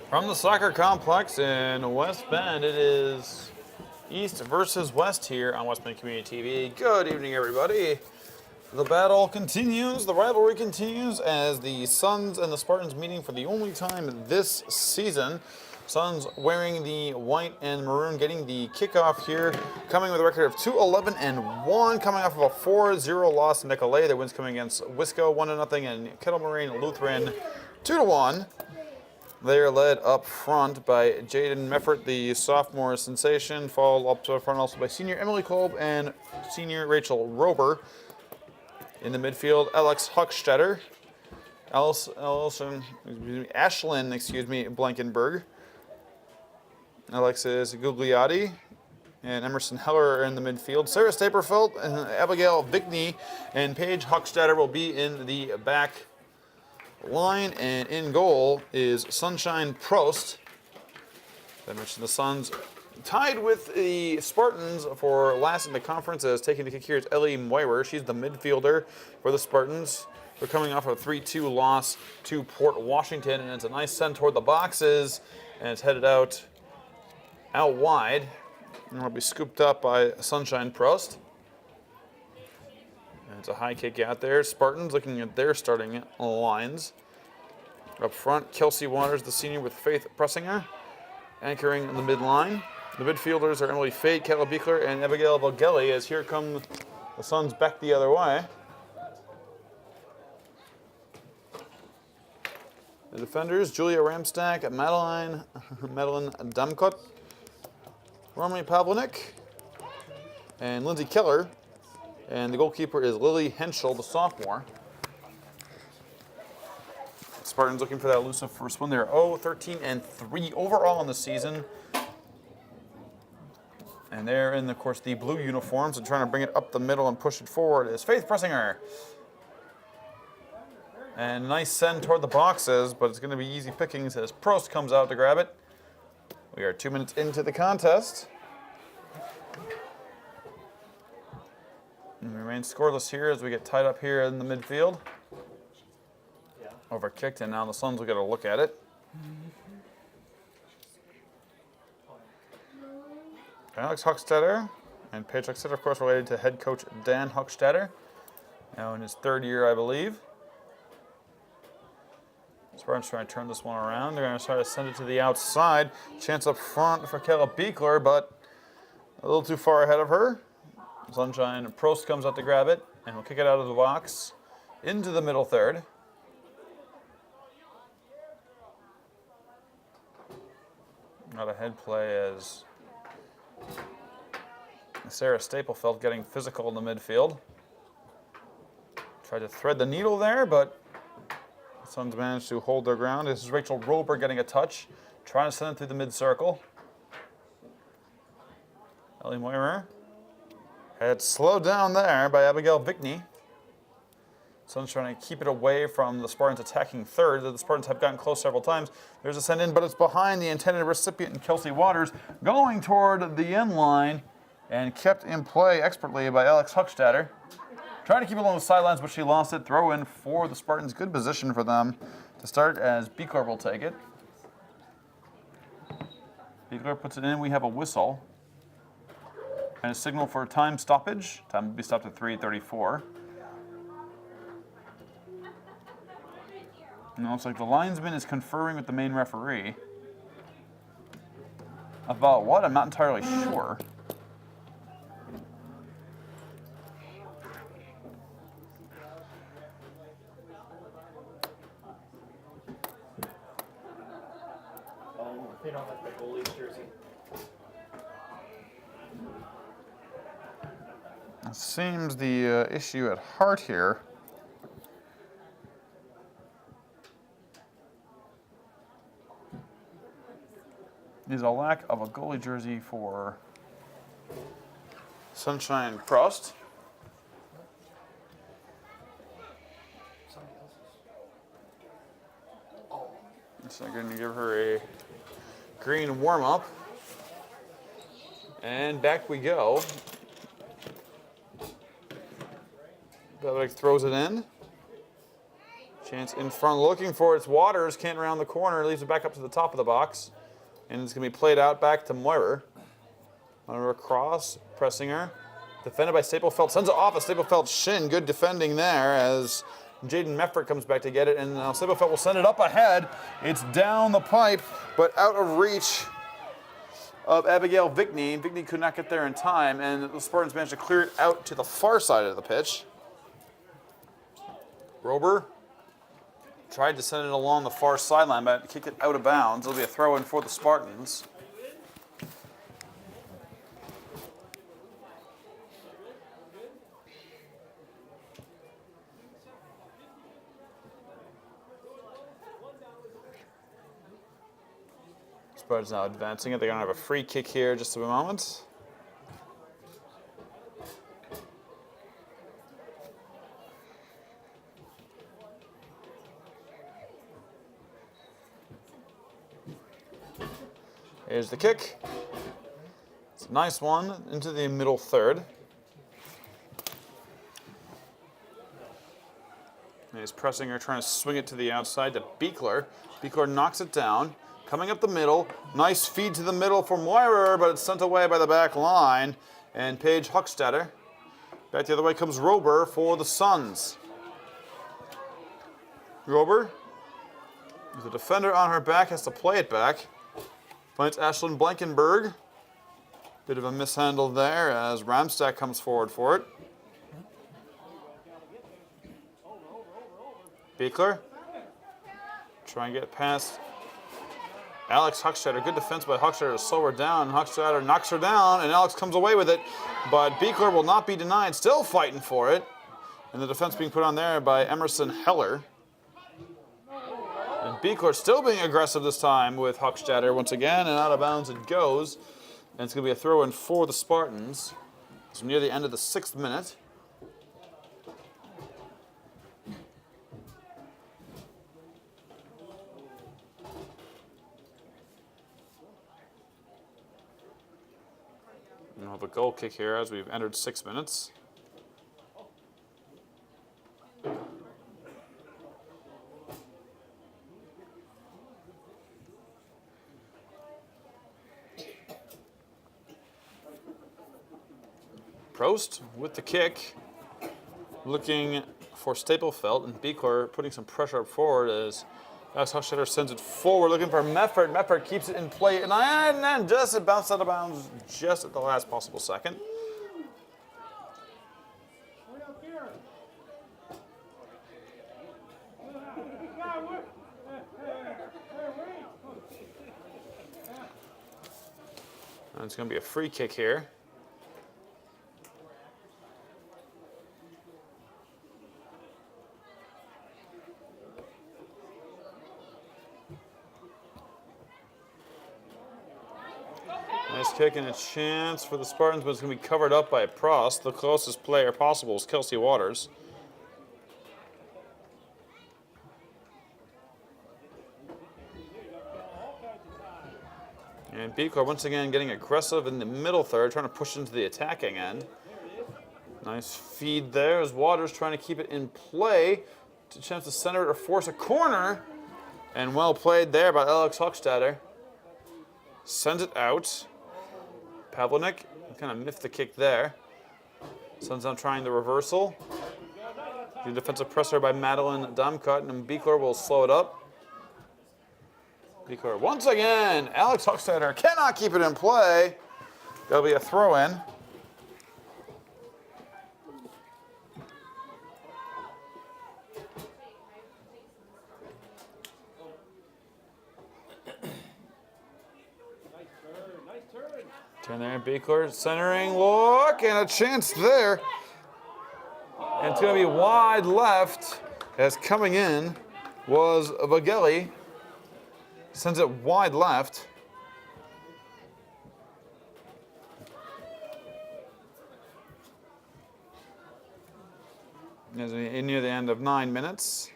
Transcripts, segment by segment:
From the soccer complex in West Bend, it is East versus West here on West Bend Community TV. Good evening, everybody. The battle continues, the rivalry continues as the Suns and the Spartans meeting for the only time this season. Suns wearing the white and maroon, getting the kickoff here, coming with a record of 2-11-1, coming off of a 4-0 loss to Nicolay. Their wins coming against Wisco 1-0 and Kettle Moraine Lutheran 2-1. They are led up front by Jaden Meffert, the sophomore sensation, followed up to front also by senior Emily Kolb and senior Rachel Rober. In the midfield, Alex Huckstetter, Ashlyn Blankenberg, Alexis Gugliotti, and Emerson Heller are in the midfield. Sarah Staperfeld, Abigail Vickney, and Paige Huckstetter will be in the back line, and in goal is Sunshine Prost. I mentioned the Suns tied with the Spartans for last in the conference as taking the kick here is Ellie Moyer. She's the midfielder for the Spartans. They're coming off a 3-2 loss to Port Washington, and it's a nice send toward the boxes, and it's headed out wide, and will be scooped up by Sunshine Prost. And it's a high kick out there. Spartans looking at their starting lines. Up front, Kelsey Waters, the senior, with Faith Pressinger, anchoring in the midline. The midfielders are Emily Fate, Kayla Beekler, and Abigail Vogelli, as here come the Suns back the other way. The defenders, Julia Ramstack, Madeline Damkot, Romney Pavlinick, and Lindsay Keller. And the goalkeeper is Lily Henschel, the sophomore. Spartans looking for that elusive first win. They're 13-3 overall in the season. And they're in, of course, the blue uniforms and trying to bring it up the middle and push it forward is Faith Pressinger. And nice send toward the boxes, but it's going to be easy pickings as Prost comes out to grab it. We are 2 minutes into the contest. And we remain scoreless here as we get tied up here in the midfield. Overkicked, and now the Suns will get a look at it. Alex Huckstetter and Paige Huckstetter, of course, related to head coach Dan Huckstetter. Now in his third year, I believe. Spartans trying to turn this one around. They're going to try to send it to the outside. Chance up front for Kayla Beekler, but a little too far ahead of her. Sunshine Prost comes out to grab it, and will kick it out of the box into the middle third. Not a head play as Sarah Staplefeld getting physical in the midfield. Tried to thread the needle there, but the Suns managed to hold their ground. This is Rachel Rober getting a touch, trying to send it through the mid-circle. Ellie Moyer had slowed down there by Abigail Vickney. Suns trying to keep it away from the Spartans attacking third. The Spartans have gotten close several times. There's a send in, but it's behind the intended recipient, Kelsey Waters, going toward the end line and kept in play expertly by Alex Huckstetter. Trying to keep it along the sidelines, but she lost it. Throw in for the Spartans. Good position for them to start as Beekler will take it. Beekler puts it in. We have a whistle and a signal for time stoppage. Time will be stopped at 3:34. And it looks like the linesman is conferring with the main referee. About what? I'm not entirely sure. They don't like the goalie's jersey. It seems the issue at heart here is a lack of a goalie jersey for Sunshine Prost. So I'm going to give her a green warm-up. And back we go. Belichick throws it in. Chance in front, looking for its Waters. Can't round the corner. Leaves it back up to the top of the box. And it's going to be played out back to Moirer. Moirer across, pressing her. Defended by Staplefeld. Sends it off a Staplefeld shin. Good defending there as Jaden Meffert comes back to get it. And now Staplefeld will send it up ahead. It's down the pipe, but out of reach of Abigail Vickney. Vickney could not get there in time, and the Spartans managed to clear it out to the far side of the pitch. Rober tried to send it along the far sideline, but kicked it out of bounds. It'll be a throw-in for the Spartans. Spartans now advancing it. They're going to have a free kick here in just a moment. Here's the kick. It's a nice one into the middle third. And he's pressing her, trying to swing it to the outside to Beekler. Beekler knocks it down. Coming up the middle. Nice feed to the middle for Moirer, but it's sent away by the back line. And Paige Huckstetter. Back the other way comes Rober for the Suns. Rober, with the defender on her back, has to play it back. Finds Ashlyn Blankenberg. Bit of a mishandle there as Ramstack comes forward for it. Beekler. Try and get past Alex Huckstetter. Good defense by Huckstetter to slow her down. Huckstetter knocks her down, and Alex comes away with it. But Beekler will not be denied. Still fighting for it. And the defense being put on there by Emerson Heller. And Beekler still being aggressive this time with Huckstetter once again, and out of bounds it goes. And it's going to be a throw-in for the Spartans. It's near the end of the 6th minute. We'll have a goal kick here as we've entered 6 minutes. Prost with the kick, looking for Staplefeld, and Beekler putting some pressure up forward as Alex Huckstetter sends it forward, looking for Meffert. Meffert keeps it in play, and then just it bounced out of bounds just at the last possible second. And it's going to be a free kick here. Nice kick and a chance for the Spartans, but it's going to be covered up by Prost. The closest player possible is Kelsey Waters. And Beekler once again getting aggressive in the middle third, trying to push into the attacking end. Nice feed there as Waters trying to keep it in play. To chance to center it or force a corner. And well played there by Alex Huckstetter. Sends it out. Pavlonik kind of miffed the kick there. Sends on trying the reversal. The defensive pressure by Madeline Damcut, and Beekler will slow it up. Beekler once again. Alex Huckstetter cannot keep it in play. There'll be a throw-in. Turn there, Beekler centering, look, and a chance there. And it's going to be wide left, as coming in was Vageli. Sends it wide left. As we near the end of 9 minutes.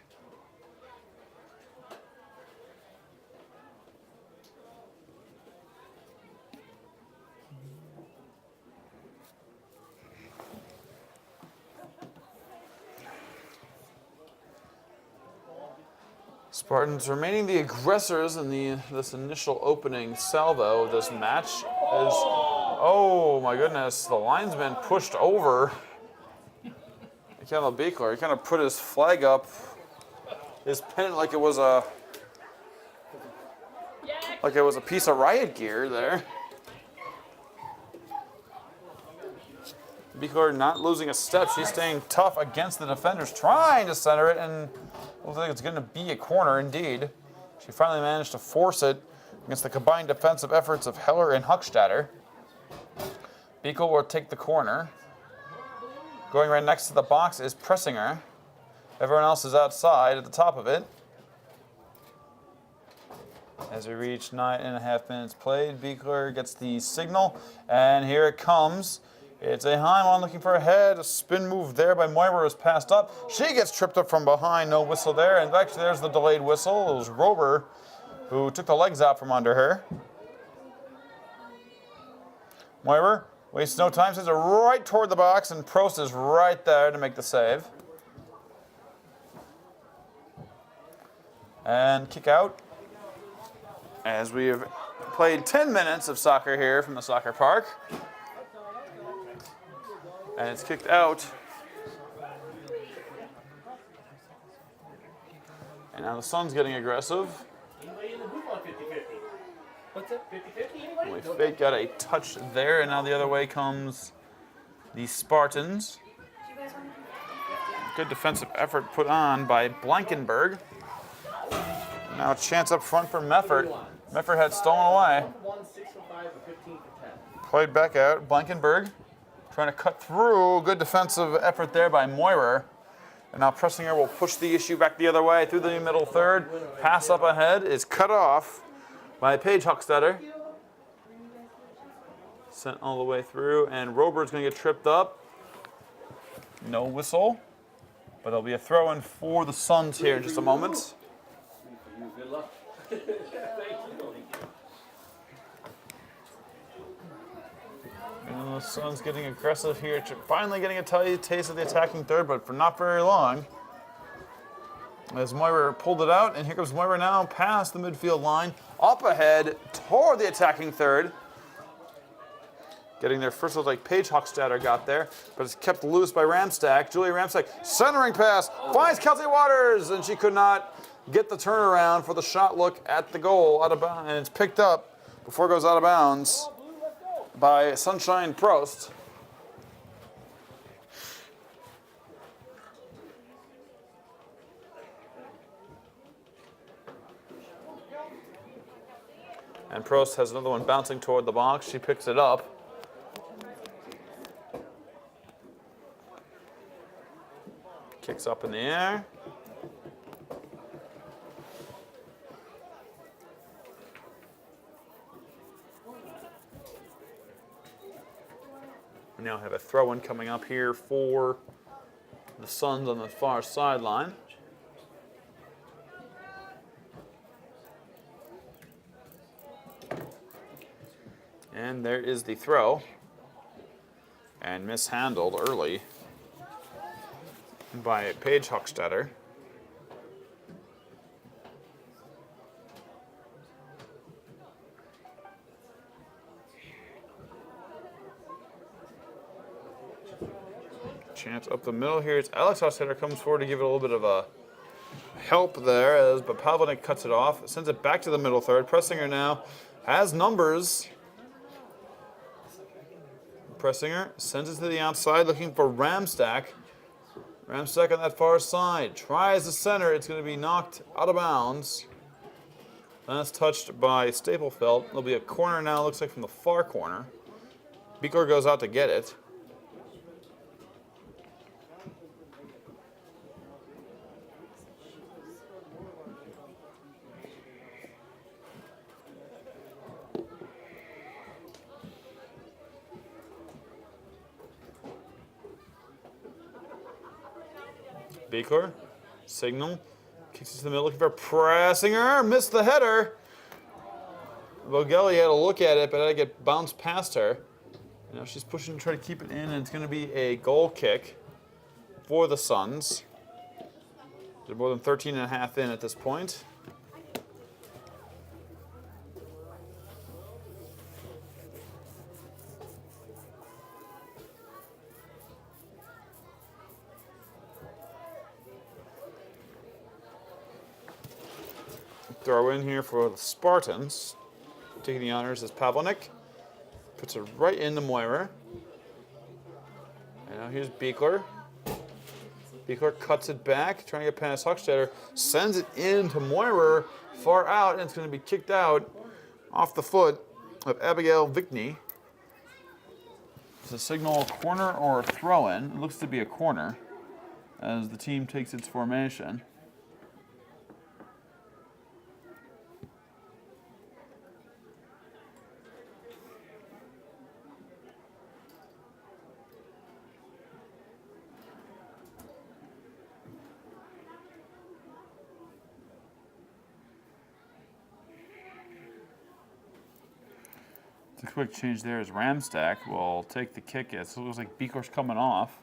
Spartans remaining the aggressors in this initial opening salvo of this match is, oh my goodness, the linesman pushed over Michael Beekler. He kind of put his flag up, his pennant like it was a piece of riot gear there. Beekler not losing a step. She's staying tough against the defenders, trying to center it, and looks like it's going to be a corner indeed. She finally managed to force it against the combined defensive efforts of Heller and Huckstadter. Beekler will take the corner. Going right next to the box is Pressinger. Everyone else is outside at the top of it. As we reach 9.5 minutes played, Beekler gets the signal, and here it comes. It's a high one looking for a head. A spin move there by Moira was passed up. She gets tripped up from behind. No whistle there. And actually, there's the delayed whistle. It was Rober who took the legs out from under her. Moira wastes no time. Sends it right toward the box, and Prost is right there to make the save. And kick out. As we have played 10 minutes of soccer here from the soccer park. And it's kicked out. And now the Sun's getting aggressive. Anybody in the booth on 50-50? What's that? 50-50? Anybody? Fake got a touch there, and now the other way comes the Spartans. Good defensive effort put on by Blankenberg. Now a chance up front for Meffert. Meffert had stolen away. 6 for 5 or 15 for 10. Played back out. Blankenberg trying to cut through. Good defensive effort there by Moirer. And now Pressinger will push the issue back the other way through the middle third. Pass up ahead is cut off by Paige Huckstetter. Sent all the way through, and Robert's going to get tripped up. No whistle, but there'll be a throw-in for the Suns here in just a moment. Good luck. Thank you. And the Suns getting aggressive here, finally getting a taste of the attacking third, but for not very long. As Moira pulled it out, and here comes Moira now past the midfield line, up ahead toward the attacking third. Getting there first, looked like Paige Hochstadter got there, but it's kept loose by Ramstack. Julia Ramstack, centering pass, finds Kelsey Waters, and she could not get the turnaround for the shot look at the goal out of bounds, and it's picked up before it goes out of bounds by Sunshine Prost. And Prost has another one bouncing toward the box. She picks it up. Kicks up in the air. We now have a throw-in coming up here for the Suns on the far sideline. And there is the throw. And mishandled early by Paige Hochstetter. Chance up the middle here. It's Alex Hochstetter comes forward to give it a little bit of a help there, but Pavlik cuts it off, sends it back to the middle third. Pressinger now has numbers. Pressinger sends it to the outside looking for Ramstack. Ramstack on that far side. Tries the center. It's going to be knocked out of bounds. That's touched by Staplefeld. There'll be a corner now, looks like from the far corner. Beekler goes out to get it. Beekler, signal, kicks it to the middle, looking for Pressinger, missed the header. Vogelli had a look at it, but had to get bounced past her. Now she's pushing to try to keep it in, and it's going to be a goal kick for the Suns. They're more than 13 and a half in at this point. Throw in here for the Spartans. Taking the honors is Pavlonik. Puts it right into Moira. And now here's Beekler. Beekler cuts it back, trying to get past Huckstetter. Sends it into Moira, far out, and it's going to be kicked out off the foot of Abigail Vickney. It's a signal corner or a throw-in. It looks to be a corner as the team takes its formation. The quick change there is Ramstack will take the kick. It looks like Beekler's coming off.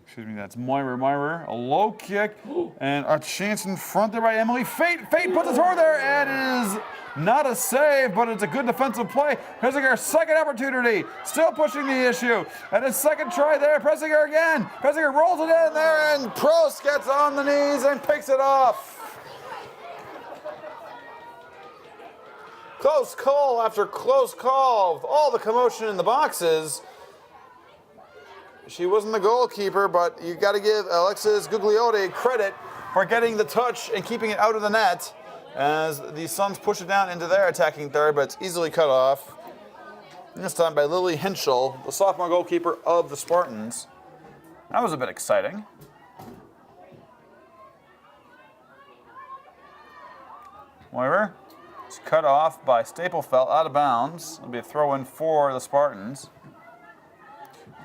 Excuse me, that's Moira. A low kick and a chance in front there by Emily. Fate puts it toward there, and it is not a save, but it's a good defensive play. Pressinger, second opportunity, still pushing the issue. And his second try there, Pressinger again. Pressinger rolls it in there, and Prost gets on the knees and picks it off. Close call after close call with all the commotion in the boxes. She wasn't the goalkeeper, but you got to give Alexis Gugliotti credit for getting the touch and keeping it out of the net as the Suns push it down into their attacking third, but it's easily cut off. And this time by Lily Henschel, the sophomore goalkeeper of the Spartans. That was a bit exciting. Moira. It's cut off by Staplefelt out of bounds. It'll be a throw-in for the Spartans.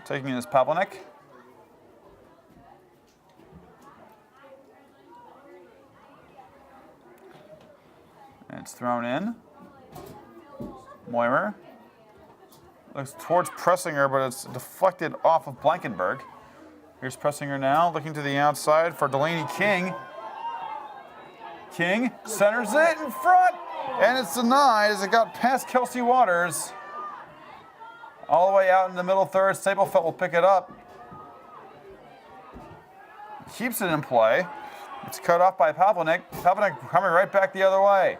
Taking in is Pavlonik. And it's thrown in. Moira. Looks towards Pressinger, but it's deflected off of Blankenberg. Here's Pressinger now, looking to the outside for Delaney King. King centers it in front. And it's denied as it got past Kelsey Waters. All the way out in the middle third. Staplefelt will pick it up. Keeps it in play. It's cut off by Pavlonik. Pavlonik coming right back the other way.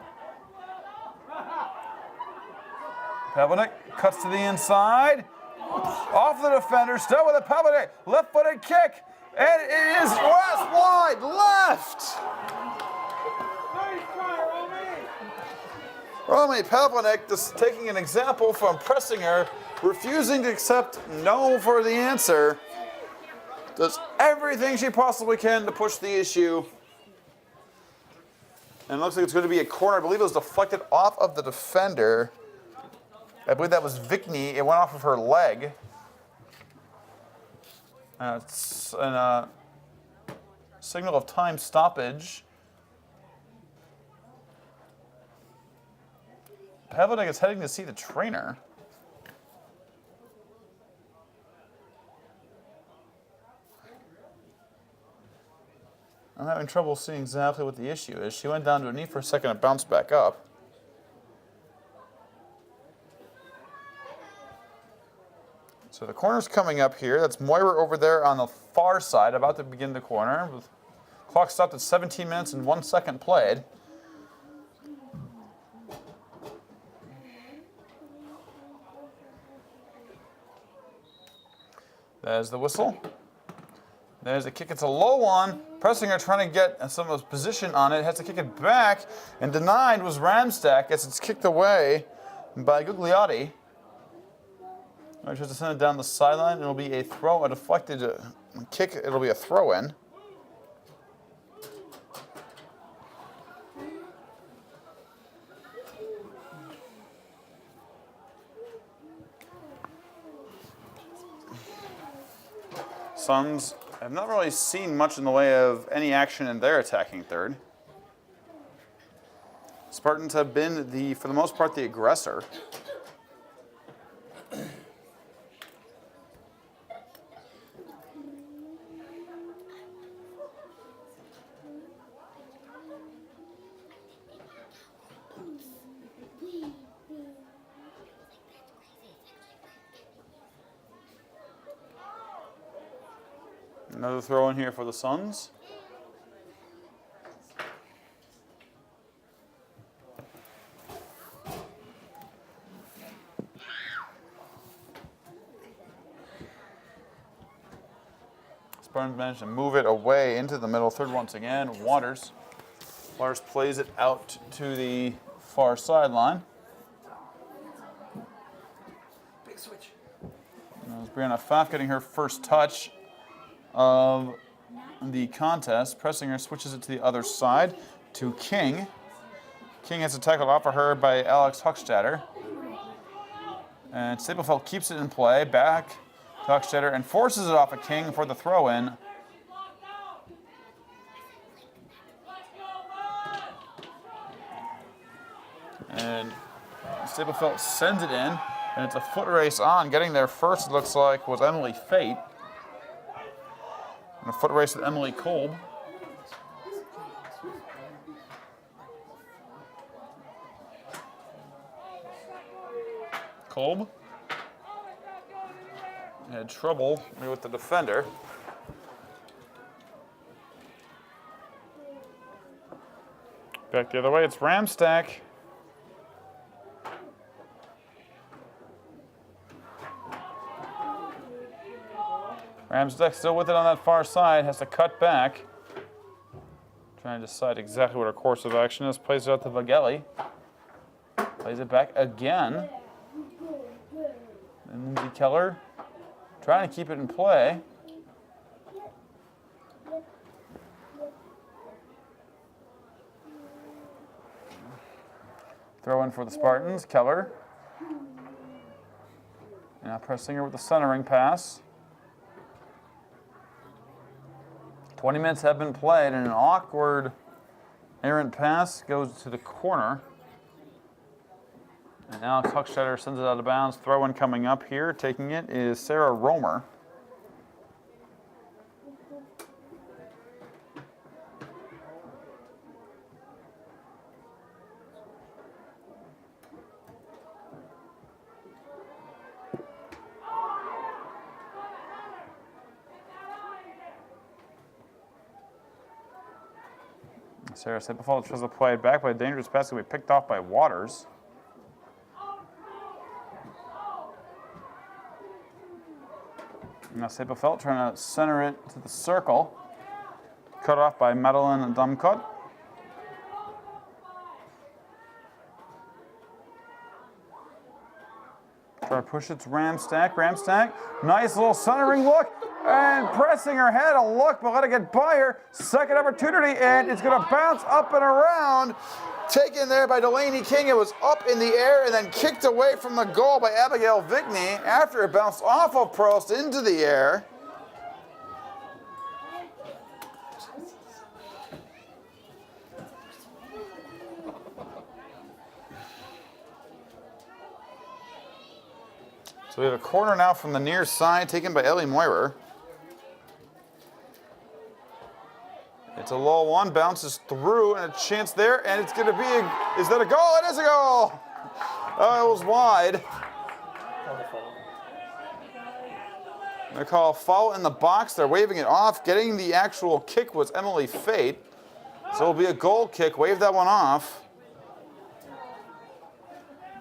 Pavlonik cuts to the inside. Off the defender. Still with it. Pavlonik. Left-footed kick. And it is west wide. Left. Romy Pavlonik, just taking an example from Pressinger, refusing to accept no for the answer, does everything she possibly can to push the issue. And it looks like it's going to be a corner. I believe it was deflected off of the defender. I believe that was Vickney. It went off of her leg. It's a signal of time stoppage. Pavlonik is heading to see the trainer. I'm having trouble seeing exactly what the issue is. She went down to a knee for a second and bounced back up. So the corner's coming up here. That's Moira over there on the far side, about to begin the corner. Clock stopped at 17 minutes and 1 second played. There's the whistle. There's a kick. It's a low one. Pressinger trying to get some of his position on it. Has to kick it back. And denied was Ramstack as it's kicked away by Gugliotti. Tries to send it down the sideline. It'll be a deflected kick. It'll be a throw-in. Suns have not really seen much in the way of any action in their attacking third. Spartans have been, for the most part, the aggressor. Another throw in here for the Suns. Spartans managed to move it away into the middle third once again. Waters plays it out to the far sideline. Big switch. That Brianna Pfaff getting her first touch of the contest. Pressinger switches it to the other side to King. King has a tackle off of her by Alex Huckstadter. And Staplefeld keeps it in play. Back to Huckstadter and forces it off of King for the throw-in. And Staplefeld sends it in, and it's a foot race on. Getting there first, it looks like, was Emily Fate. And a foot race with Emily Kolb. Kolb had trouble with the defender. Back the other way, it's Ramstack. Ramstack still with it on that far side, has to cut back. Trying to decide exactly what her course of action is. Plays it out to Vagelli. Plays it back again. And Lindsay Keller trying to keep it in play. Throw in for the Spartans, Keller. Now Pressinger with the centering pass. 20 minutes have been played, and an awkward errant pass goes to the corner. And Alex Huckstadter sends it out of bounds. Throw-in coming up here. Taking it is Sarah Romer. Sarah Staplefeld tries to play it back, but a dangerous pass will be picked off by Waters. Now Staplefeld trying to center it to the circle. Cut off by Madeline Dumcott. Try to push it to Ramstack. Ramstack, nice little centering look. And pressing her head a look, but let it get by her. Second opportunity, and it's going to bounce up and around. Taken there by Delaney King. It was up in the air and then kicked away from the goal by Abigail Vigney after it bounced off of Prost into the air. So we have a corner now from the near side taken by Ellie Moirer. It's a low one, bounces through, and a chance there, and it's going to be is that a goal? It is a goal! Oh, it was wide. They call a foul in the box. They're waving it off. Getting the actual kick was Emily Fate. So it'll be a goal kick. Wave that one off.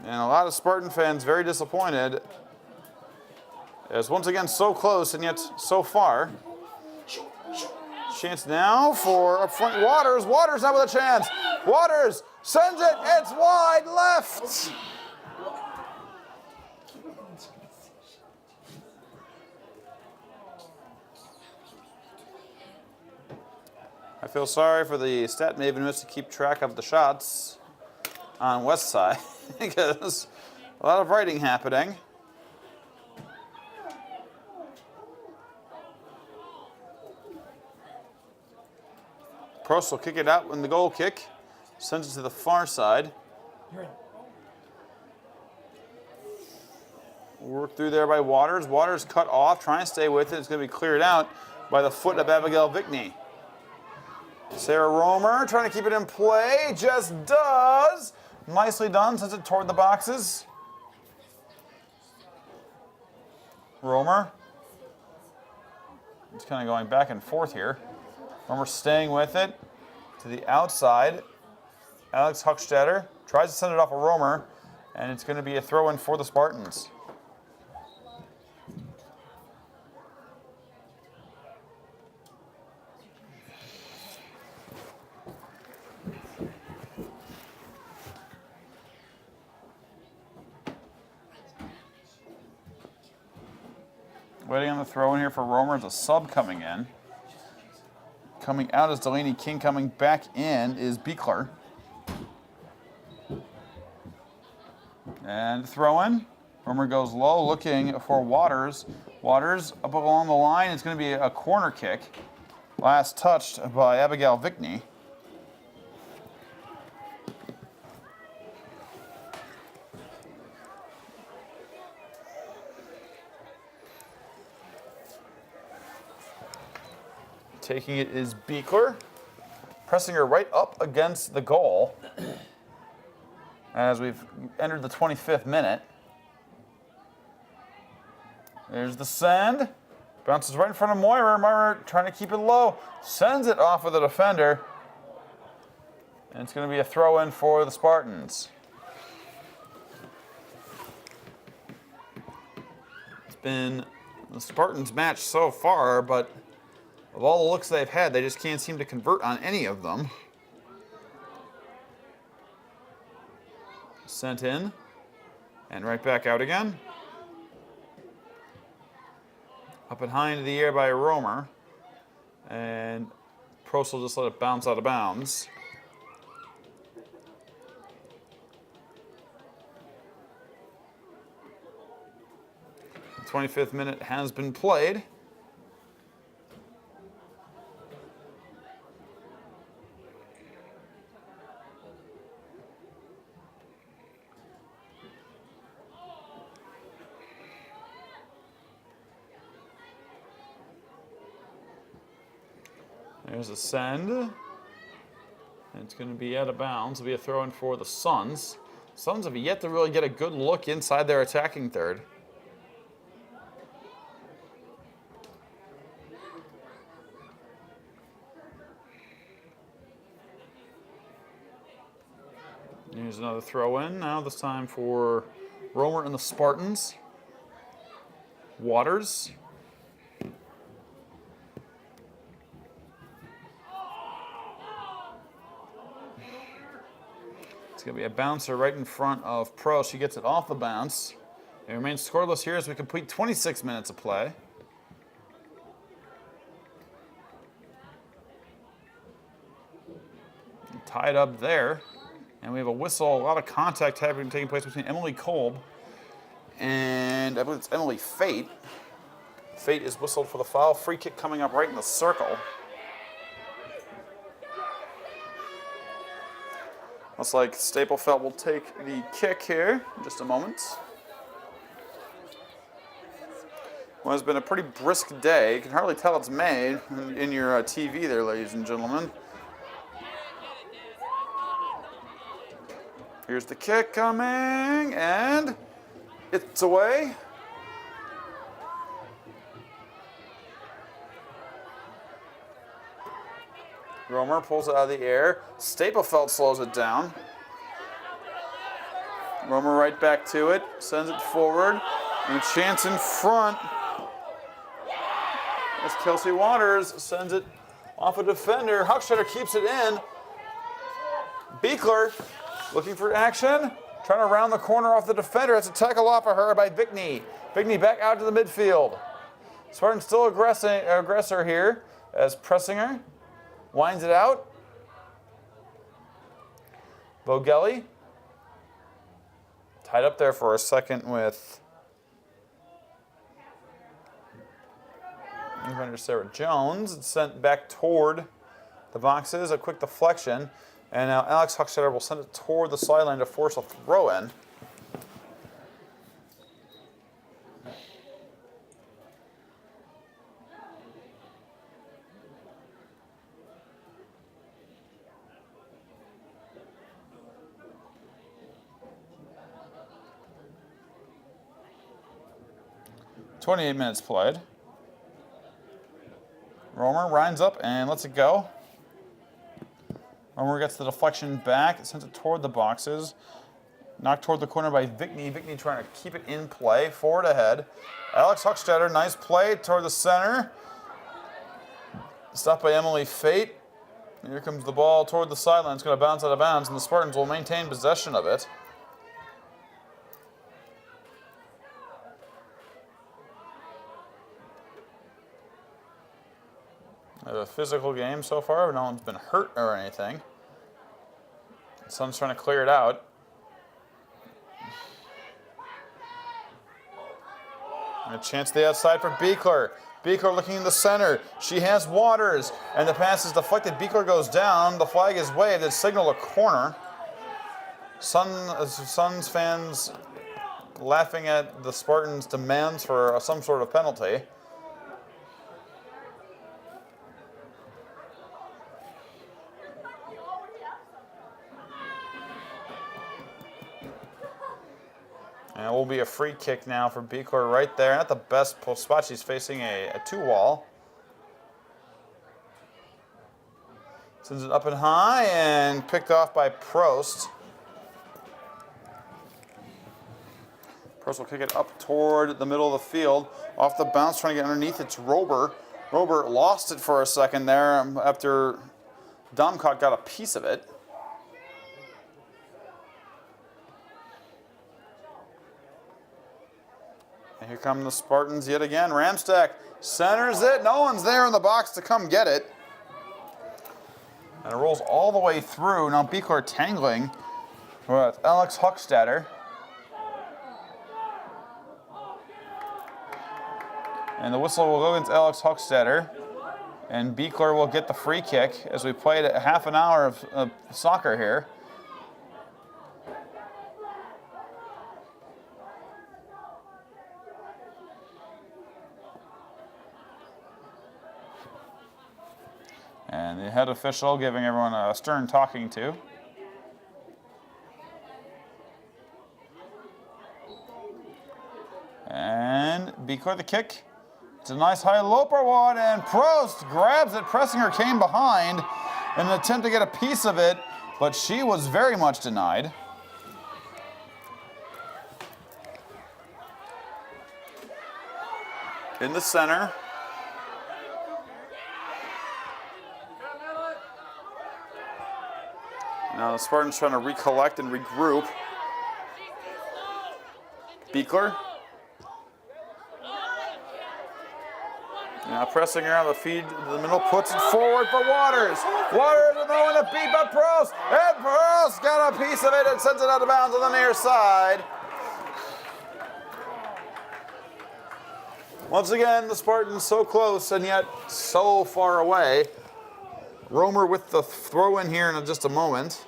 And a lot of Spartan fans very disappointed. It's once again so close and yet so far. Chance now for up front Waters. Waters now with a chance. Waters sends it. It's wide left. I feel sorry for the stat maven who has to keep track of the shots on West Side because a lot of writing happening. Prost will kick it out in the goal kick. Sends it to the far side. Worked through there by Waters. Waters cut off, trying to stay with it. It's going to be cleared out by the foot of Abigail Vigney. Sarah Romer trying to keep it in play. Just does. Nicely done. Sends it toward the boxes. Romer. It's kind of going back and forth here. Romer staying with it to the outside. Alex Hochstetter tries to send it off a Romer, and it's going to be a throw-in for the Spartans. Waiting on the throw-in here for Romer. There's a sub coming in. Coming out is Delaney King. Coming back in is Beekler. And throw-in. Romer goes low, looking for Waters. Waters up along the line. It's going to be a corner kick. Last touched by Abigail Vickney. Taking it is Beekler, pressing her right up against the goal as we've entered the 25th minute. There's the send. Bounces right in front of Moira. Moira trying to keep it low. Sends it off of the defender. And it's going to be a throw-in for the Spartans. It's been the Spartans' match so far, but of all the looks they've had, they just can't seem to convert on any of them. Sent in. And right back out again. Up and high into the air by Romer. And Prost will just let it bounce out of bounds. The 25th minute has been played. There's a send. And it's going to be out of bounds. It'll be a throw-in for the Suns. Suns have yet to really get a good look inside their attacking third. Here's another throw-in. Now this time for Romer and the Spartans. Waters. It's going to be a bouncer right in front of Pro. She gets it off the bounce. It remains scoreless here as we complete 26 minutes of play. Tied up there. And we have a whistle, a lot of contact taking place between Emily Kolb and I believe it's Emily Fate. Fate is whistled for the foul. Free kick coming up right in the circle. Looks like Staplefelt will take the kick here in just a moment. Well, it's been a pretty brisk day. You can hardly tell it's May in your TV there, ladies and gentlemen. Here's the kick coming, and it's away. Romer pulls it out of the air. Staplefelt slows it down. Romer right back to it, sends it forward, and a chance in front. As Kelsey Waters sends it off a defender. Hochstetter keeps it in. Beekler looking for action, trying to round the corner off the defender. That's a tackle off of her by Vickney. Vickney back out to the midfield. Spartan still aggressor here as Pressinger winds it out. Bogelli tied up there for a second with defender Sarah Jones. It's sent back toward the boxes. A quick deflection. And now Alex Hochstetter will send it toward the sideline to force a throw-in. .28 minutes played. Romer winds up and lets it go. Romer gets the deflection back, sends it toward the boxes. Knocked toward the corner by Vickney. Vickney trying to keep it in play, forward ahead. Alex Huckstetter, nice play toward the center. Stopped by Emily Fate. Here comes the ball toward the sideline. It's going to bounce out of bounds, and the Spartans will maintain possession of it. A physical game so far. No one's been hurt or anything. The Sun's trying to clear it out. And a chance to the outside for Beekler. Beekler looking in the center. She has Waters. And the pass is deflected. Beekler goes down. The flag is waved. It's signaled a corner. Suns fans laughing at the Spartans' demands for some sort of penalty. And it will be a free kick now for Beekler right there. Not the best spot. She's facing a 2-wall. Sends it up and high and picked off by Prost. Prost will kick it up toward the middle of the field. Off the bounce, trying to get underneath. It's Rober. Rober lost it for a second there after Domcott got a piece of it. And here come the Spartans yet again. Ramstack centers it. No one's there in the box to come get it. And it rolls all the way through. Now Beekler tangling with Alex Huckstetter. And the whistle will go against Alex Huckstetter. And Beekler will get the free kick as we played a half an hour of soccer here. And the head official giving everyone a stern talking to. And Beekler the kick. It's a nice high loper one, and Prost grabs it, pressing her cane behind in an attempt to get a piece of it, but she was very much denied. In the center. Now the Spartans trying to recollect and regroup. Beekler. Now pressing around the feed in the middle, puts it forward for Waters. Waters with no one to beat but Prost. And Prost got a piece of it and sends it out of bounds on the near side. Once again, the Spartans so close and yet so far away. Romer with the throw in here in just a moment.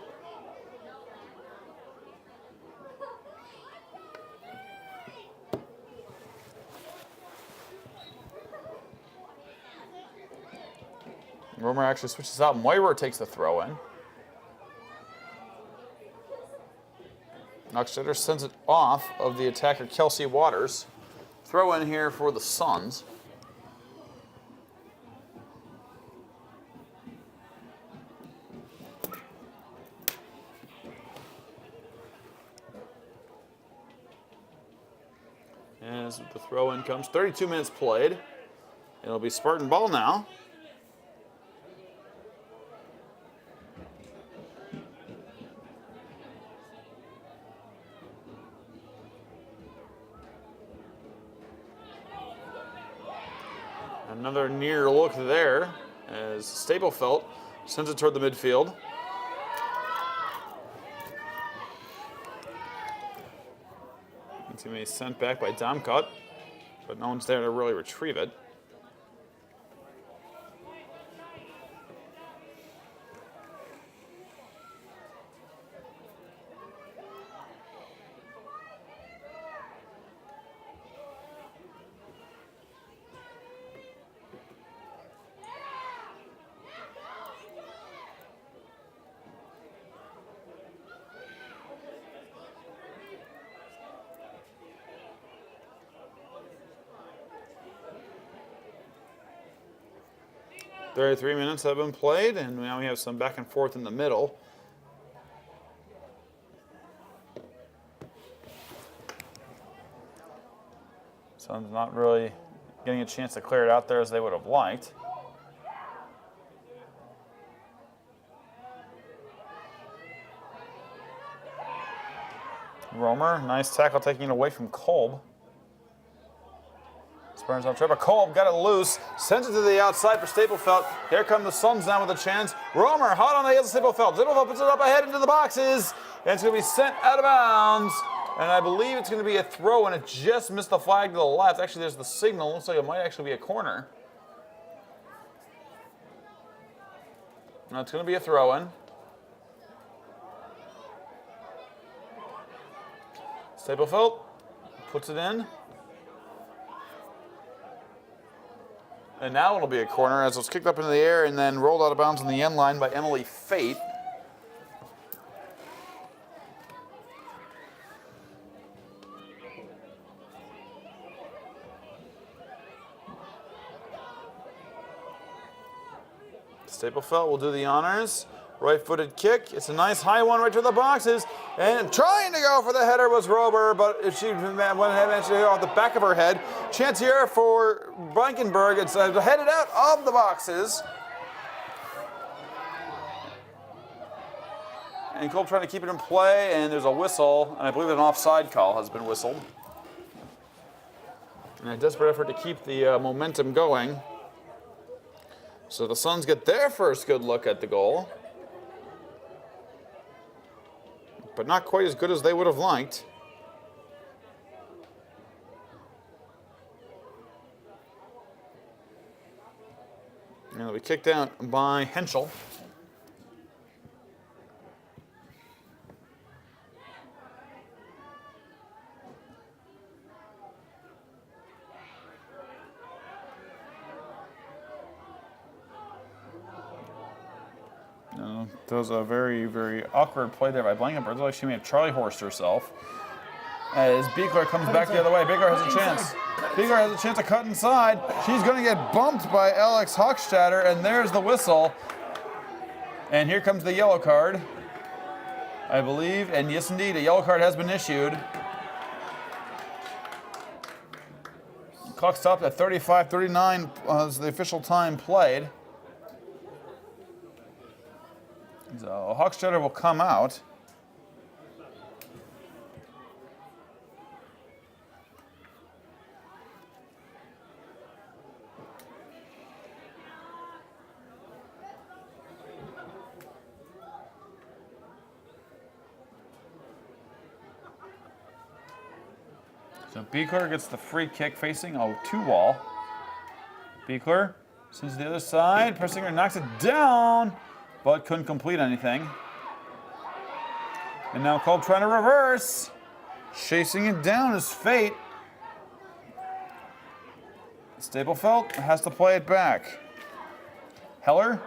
Romer actually switches out. Moira takes the throw in. Huckstetter sends it off of the attacker Kelsey Waters. Throw in here for the Suns. As the throw in comes, 32 minutes played. It'll be Spartan ball now. Another near look there as Staplefelt sends it toward the midfield. It's going to be sent back by Domcott, but no one's there to really retrieve it. 33 minutes have been played, and now we have some back and forth in the middle. Sun's not really getting a chance to clear it out there as they would have liked. Romer, nice tackle taking it away from Kolb. Burns on trip. Kolb got it loose, sends it to the outside for Staplefelt. Here come the Suns now with a chance. Romer hot on the heels of Staplefelt. Staplefelt puts it up ahead into the boxes, and it's going to be sent out of bounds. And I believe it's going to be a throw, and it just missed the flag to the left. Actually, there's the signal. Looks like it might actually be a corner. No, it's going to be a throw-in. Staplefelt puts it in. And now it'll be a corner as it's kicked up into the air and then rolled out of bounds on the end line by Emily Fate. Staplefelt will do the honors. Right-footed kick. It's a nice high one right to the boxes. And trying to go for the header was Rober, but she went eventually off the back of her head. Chance here for Blankenberg. It's headed out of the boxes. And Kolb trying to keep it in play, and there's a whistle, and I believe an offside call has been whistled. And a desperate effort to keep the momentum going. So the Suns get their first good look at the goal. But not quite as good as they would have liked. And it'll be kicked out by Henschel. That was a very, very awkward play there by Blankenberg. It looks like she may have Charlie horsed herself. As Beekler comes back the other way. Beekler has a chance. Beekler has a chance to cut inside. She's going to get bumped by Alex Hochstatter, and there's the whistle. And here comes the yellow card, I believe. And yes, indeed, a yellow card has been issued. Clock stopped at 35:39 as the official time played. So Hochstatter will come out. So Beekler gets the free kick facing a 2-wall. Beekler sends to the other side. Pressinger knocks it down, but couldn't complete anything. And now Kolb trying to reverse. Chasing it down is Fate. Staplefelt has to play it back. Heller.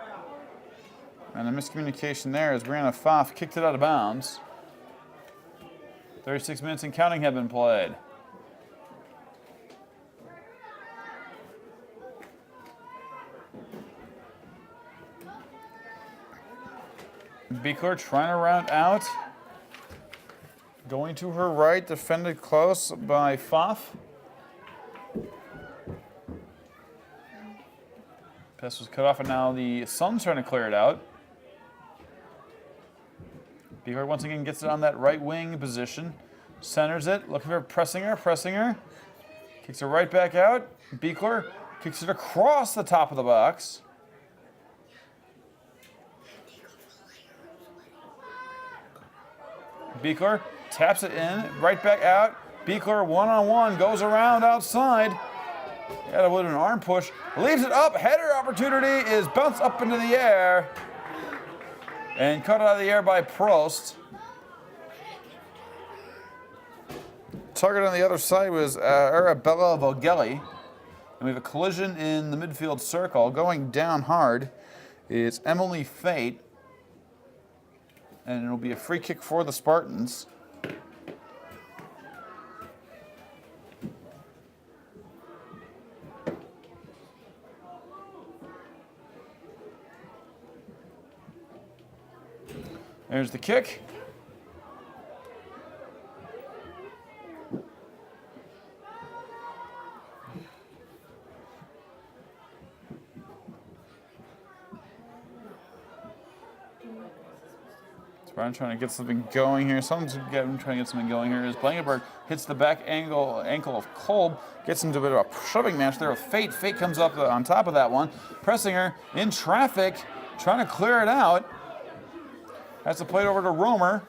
And a miscommunication there as Brianna Pfaff kicked it out of bounds. 36 minutes and counting have been played. Beekler trying to round out. Going to her right, defended close by Pfaff. Pass was cut off, and now the Suns trying to clear it out. Beekler once again gets it on that right wing position. Centers it, looking for Pressinger. Kicks it right back out. Beekler kicks it across the top of the box. Beekler taps it in, right back out. Beekler one-on-one, goes around outside. Got a little arm push, leaves it up. Header opportunity is bounced up into the air and cut out of the air by Prost. Target on the other side was Arabella Vogeli. And we have a collision in the midfield circle. Going down hard is Emily Fate. And it'll be a free kick for the Spartans. There's the kick. Brian trying to get something going here. Someone's trying to get something going here. As Blankenberg hits the back ankle of Kolb, gets into a bit of a shoving match there with Fate. Fate comes up on top of that one, pressing her in traffic, trying to clear it out. Has to play it over to Romer.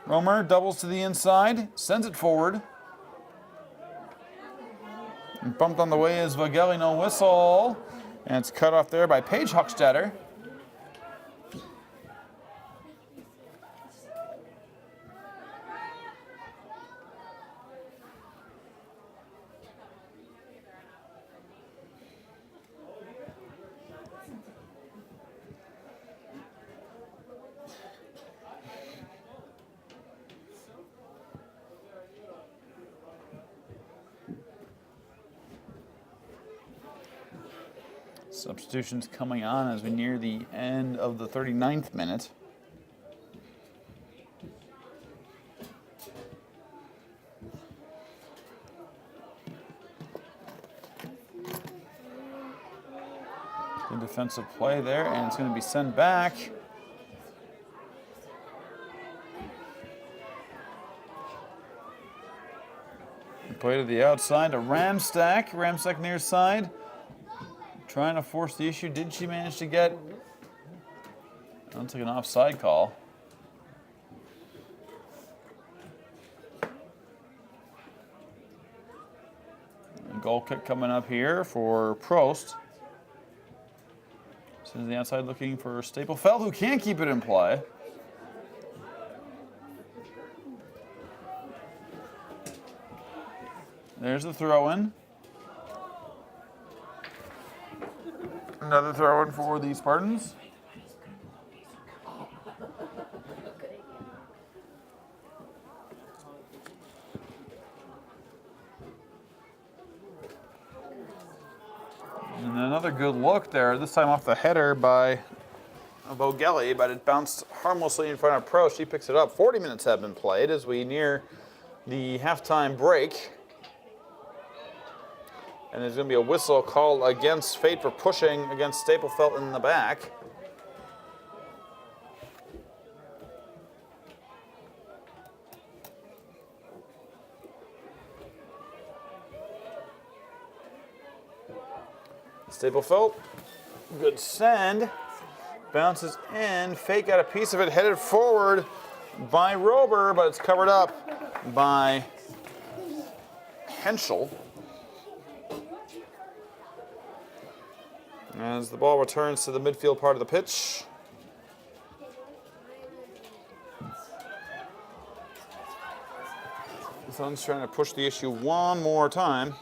Romer doubles to the inside, sends it forward. And bumped on the way is Vogeli, no whistle. And it's cut off there by Paige Hochstetter. Substitutions coming on as we near the end of the 39th minute. Good defensive play there, and it's going to be sent back. Play to the outside to Ramstack. Ramstack near side. Trying to force the issue. Did she manage to get? That's like an offside call. A goal kick coming up here for Prost. Sends the outside looking for Staplefeld, who can't keep it in play. There's the throw-in. Another throw-in for the Spartans. And another good look there, this time off the header by Vogeli, but it bounced harmlessly in front of Pro. She picks it up. 40 minutes have been played as we near the halftime break. And there's going to be a whistle called against Fate for pushing against Staplefeld in the back. Staplefeld, good send. Bounces in. Fate got a piece of it, headed forward by Rober, but it's covered up by Henschel. As the ball returns to the midfield part of the pitch. The Suns trying to push the issue one more time.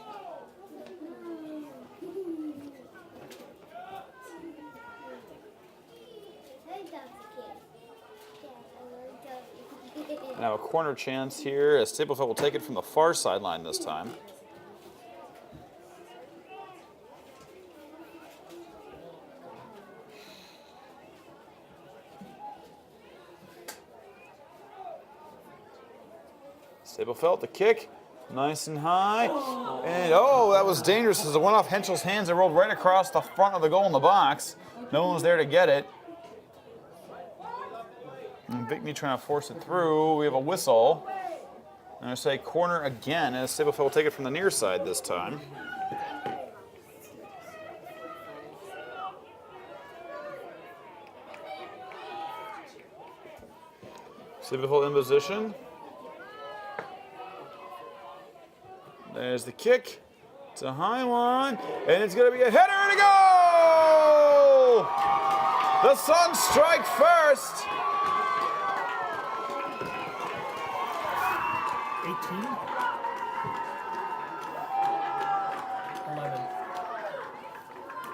Now a corner chance here as Staplefeld will take it from the far sideline this time. Staplefeld, the kick, nice and high. And oh, that was dangerous as it went off Henschel's hands and rolled right across the front of the goal in the box. No one was there to get it. And Vickney trying to force it through. We have a whistle. And I say corner again as Staplefeld will take it from the near side this time. Staplefeld in position. There's the kick. It's a high one, and it's going to be a header and a goal! The Suns strike first. 18? 11.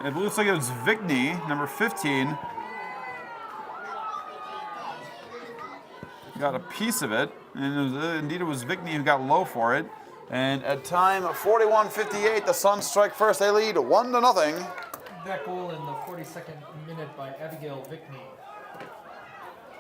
It looks like it was Vickney, number 15. Got a piece of it, and indeed it was Vickney who got low for it. And at time 41:58, the Suns strike first. They lead 1-0. That goal in the 42nd minute by Abigail Vickney.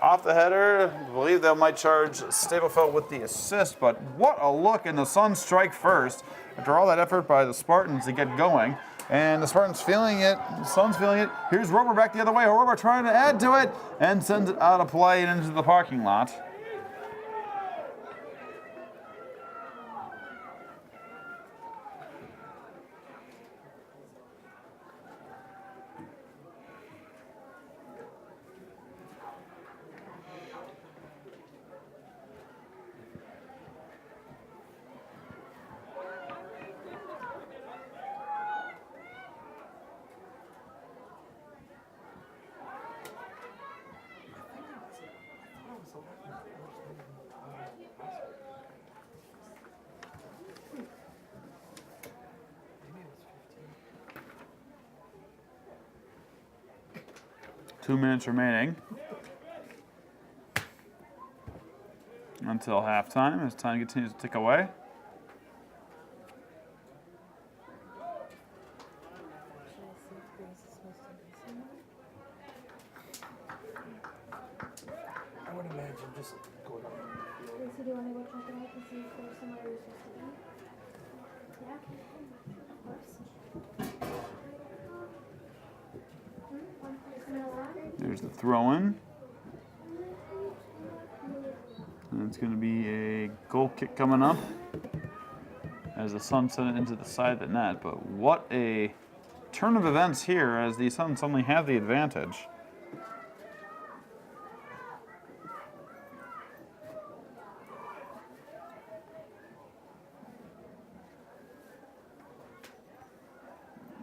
off the header. I believe they might charge Stablefeld with the assist, but what a look, and the Suns strike first after all that effort by the Spartans to get going. And the Spartans feeling it, the Suns feeling it. Here's Rober back the other way. Rober trying to add to it and sends it out of play and into the parking lot. Two minutes remaining until halftime as time continues to tick away. I would imagine just going on. Lisa, do you want to go check it out to see if there's somewhere you're supposed to be? Yeah, of course. There's the throw-in. And it's going to be a goal kick coming up as the Suns send it into the side of the net. But what a turn of events here as the Suns suddenly have the advantage.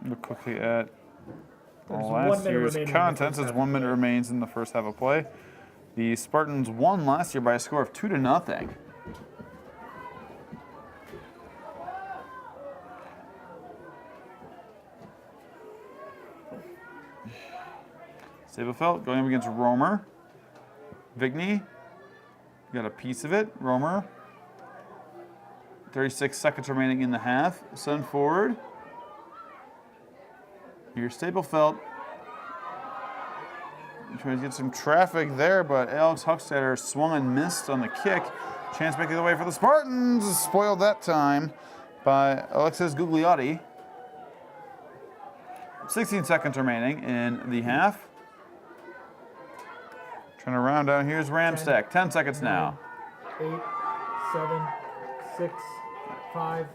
Look quickly at last year's contents as 1 minute remains in the first half of play. The Spartans won last year by a score of 2-0. Stablefeld going up against Romer. Vigney got a piece of it. Romer. 36 seconds remaining in the half. Send forward. Here's Stablefeld. Trying to get some traffic there, but Alex Huckstetter swung and missed on the kick. Chance making the way for the Spartans. Spoiled that time by Alexis Gugliotti. 16 seconds remaining in the half. Trying to round out. Here's Ramstack. 10 seconds now. 8, 7, 6, 5,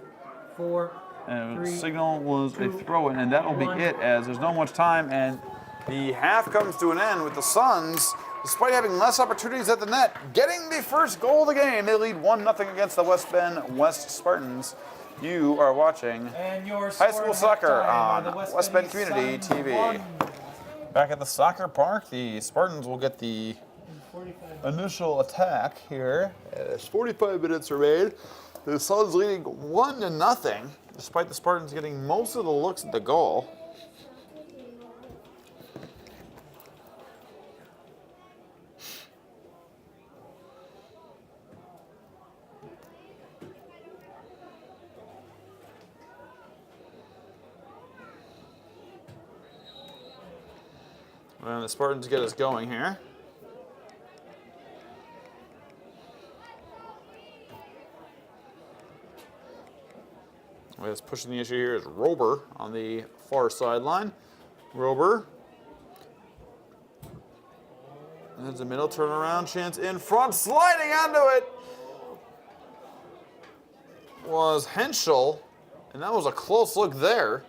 4. And the signal was a throw-in, and that'll be it as there's not much time, and the half comes to an end with the Suns, despite having less opportunities at the net, getting the first goal of the game. They lead 1-0 against the West Bend West Spartans. You are watching high school soccer on West Bend Community TV. Back at the soccer park, the Spartans will get the initial attack here as 45 minutes remain. The Suns leading 1-0, despite the Spartans getting most of the looks at the goal. And the Spartans get us going here. What's pushing the issue here is Rober on the far sideline. Rober. There's a middle turnaround chance in front. Sliding onto it was Henschel, and that was a close look there.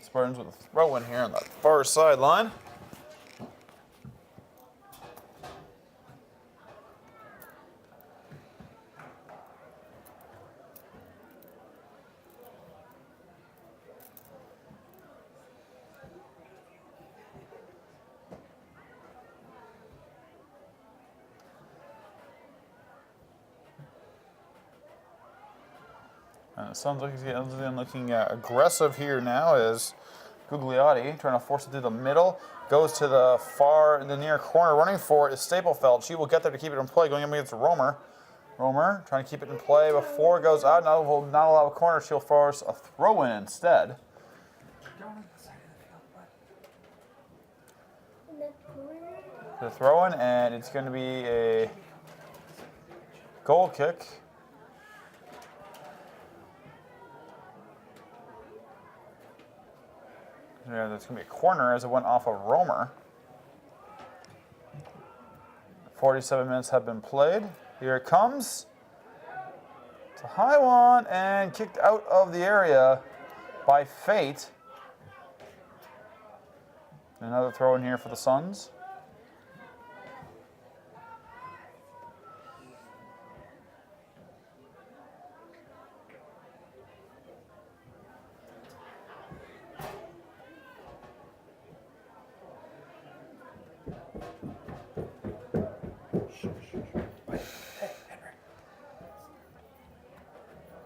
Spartans with a throw-in here on the far sideline. Sounds like he's looking aggressive here now as Gugliotti trying to force it through the middle. Goes to the near corner. Running for it is Staplefeld. She will get there to keep it in play. Going up against Romer. Romer trying to keep it in play before it goes out. Not allow a corner. She'll force a throw-in instead. The throw-in, and it's going to be a goal kick. Yeah, that's going to be a corner as it went off of Romer. 47 minutes have been played. Here it comes. It's a high one and kicked out of the area by Fate. Another throw in here for the Suns.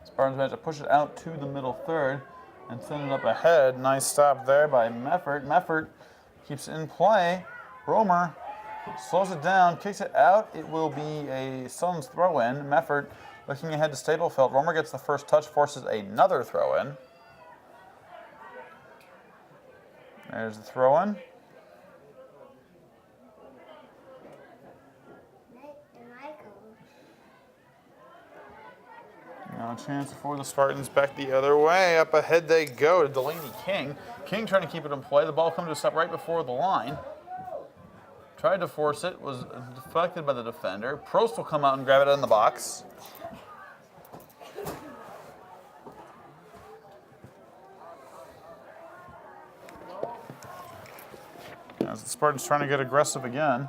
Spartans managed to push it out to the middle third and send it up ahead. Nice stop there by Meffert. Meffert keeps it in play. Romer slows it down, kicks it out. It will be a Suns throw-in. Meffert looking ahead to Staplefeld. Romer gets the first touch, forces another throw-in. There's the throw-in. Now a chance for the Spartans back the other way. Up ahead they go to Delaney King. King trying to keep it in play. The ball comes to a stop right before the line. Tried to force it, was deflected by the defender. Prost will come out and grab it in the box. As the Spartans trying to get aggressive again.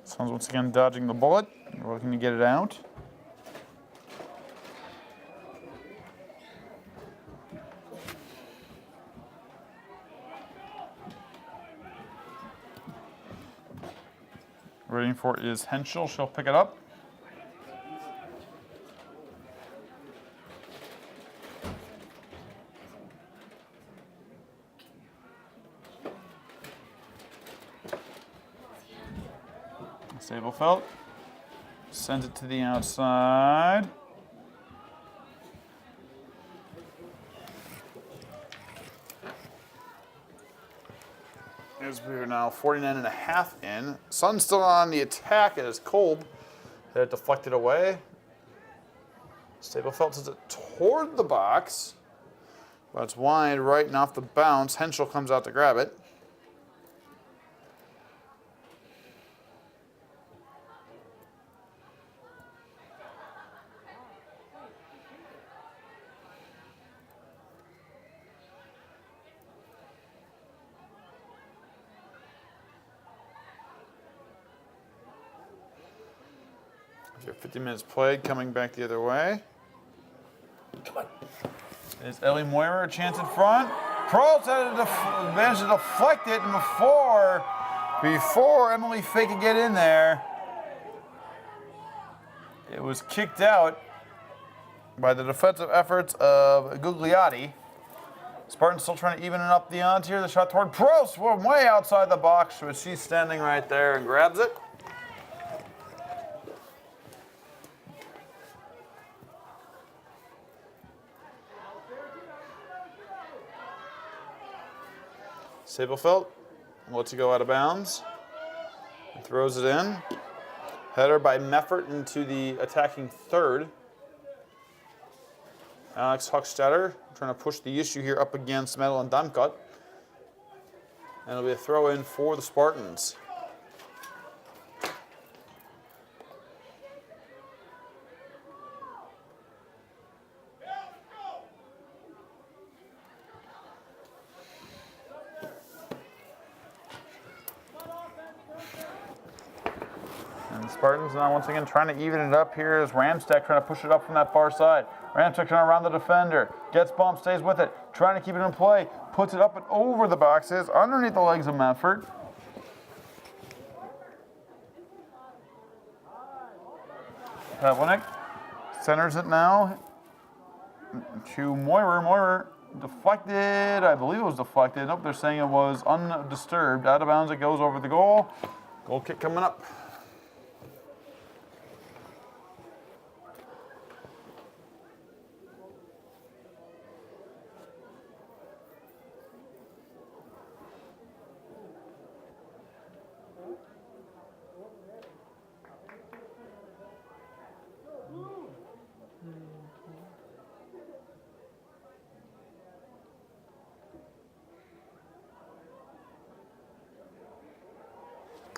Suns once again dodging the bullet. We're looking to get it out. Waiting for it is Henschel. She'll pick it up. Staplefeld sends it to the outside. As we are now 49.5 in. Sun's still on the attack as Kolb had it deflected away. Staplefeld sends it toward the box, but it's wide right and off the bounce. Henschel comes out to grab it. After 50 minutes played, coming back the other way. Come on. Is Ellie Moira a chance in front? Prost managed to deflect it, and before Emily Fake could get in there, it was kicked out by the defensive efforts of Gugliotti. Spartans still trying to even it up the odds here. The shot toward Prost, we're way outside the box, but she's standing right there and grabs it. Staplefeld lets it go out of bounds and throws it in. Header by Meffert into the attacking third. Alex Hochstetter trying to push the issue here up against Madeline Damkot. And it'll be a throw in for the Spartans. And the Spartans now once again trying to even it up here as Ramstack trying to push it up from that far side. Ramstack trying to round the defender. Gets bump, stays with it. Trying to keep it in play. Puts it up and over the boxes, underneath the legs of Medford. Pavlinick centers it now to Moirer. Moirer deflected. I believe it was deflected. Nope, they're saying it was undisturbed. Out of bounds it goes over the goal. Goal kick coming up.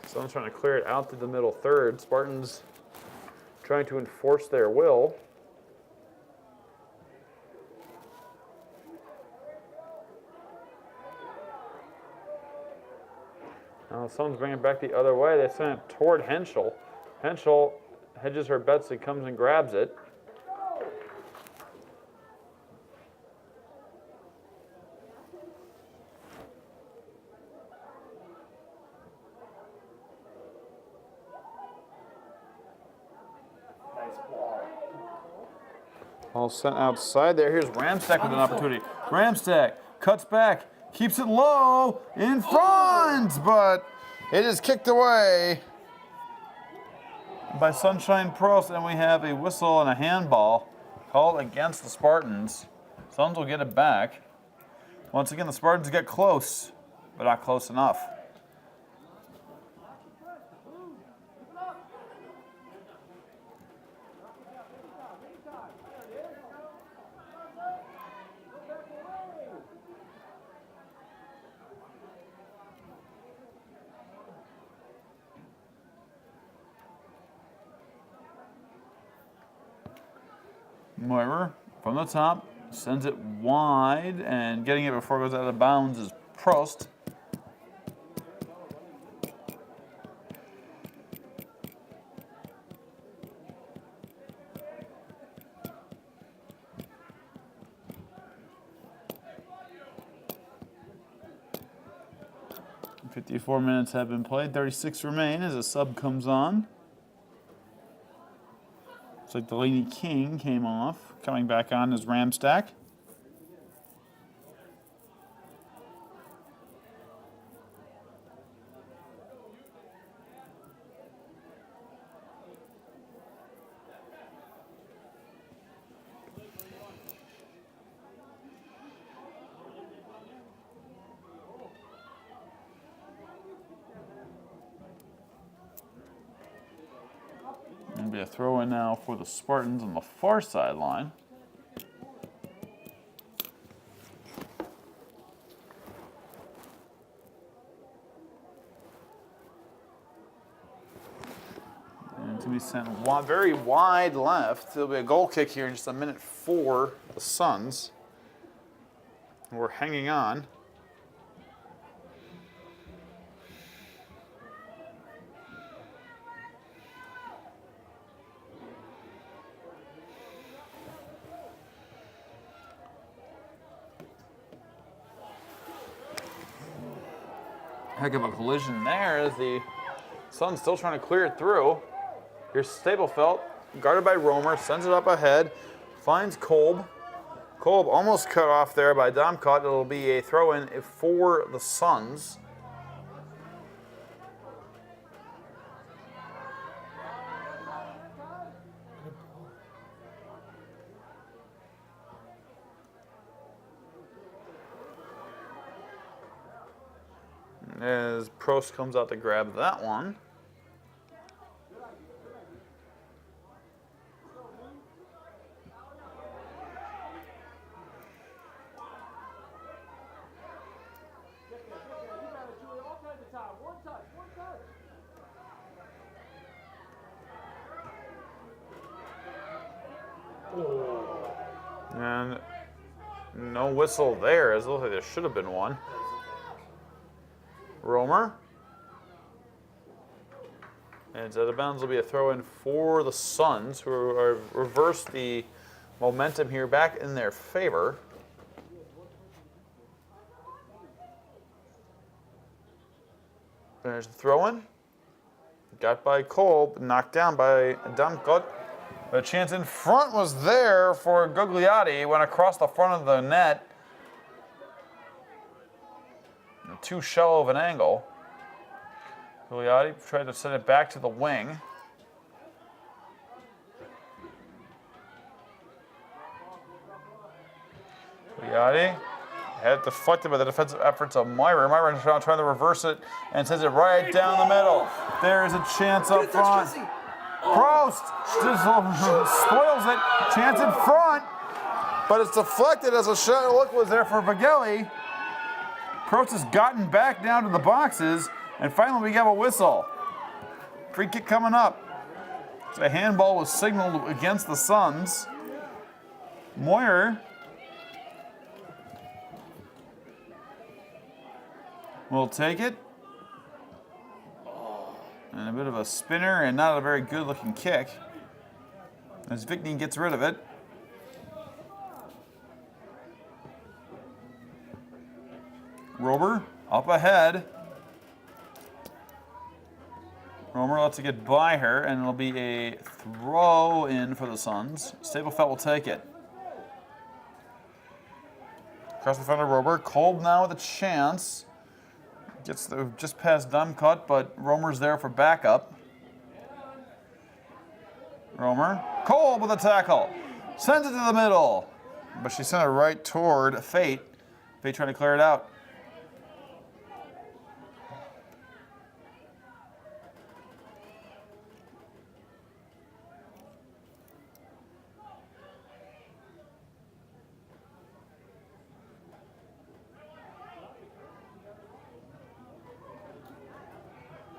Someone's trying to clear it out to the middle third. Spartans trying to enforce their will. Now someone's bringing it back the other way. They send it toward Henschel. Henschel hedges her bets and comes and grabs it. All sent outside there. Here's Ramstack with an opportunity. Ramstack cuts back, keeps it low, in front, but it is kicked away by Sunshine Prost, and we have a whistle and a handball called against the Spartans. Suns will get it back. Once again, the Spartans get close, but not close enough. Moirer from the top sends it wide, and getting it before it goes out of bounds is Prost. "54 minutes have been played, 36 remain as a sub comes on. Looks like Delaney King came off. Coming back on is Ramstack. Going to be a throw in now for the Spartans on the far sideline. And to be sent very wide left. There'll be a goal kick here in just a minute for the Suns. We're hanging on. Heck of a collision there as the Suns still trying to clear it through. Here's Stablefelt, guarded by Romer, sends it up ahead, finds Kolb. Kolb almost cut off there by Domcott. It'll be a throw-in for the Suns. As Prost comes out to grab that one. And no whistle there, as it looks like there should have been one. Romer. And out of bounds will be a throw-in for the Suns, who are reversed the momentum here back in their favor. There's the throw-in. Got by Cole, knocked down by Damkot. The chance in front was there for Gugliotti. Went across the front of the net. Too shallow of an angle. Gugliotti tried to send it back to the wing. Gugliotti had deflected by the defensive efforts of Myra. Myra is now trying to reverse it and sends it right down the middle. There's a chance up front. Prost just spoils it. Chance in front, but it's deflected as a shot look was there for Vageli. Prost has gotten back down to the boxes, and finally we have a whistle. Free kick coming up. The handball was signaled against the Suns. Moyer will take it. And a bit of a spinner and not a very good looking kick. As Vickney gets rid of it. Rober up ahead. Romer lets it get by her, and it'll be a throw in for the Suns. Stablefelt will take it. Across the front of Rober. Kolb now with a chance. Gets just past Damkot, but Romer's there for backup. Romer. Kolb with a tackle. Sends it to the middle. But she sent it right toward Fate. Fate trying to clear it out.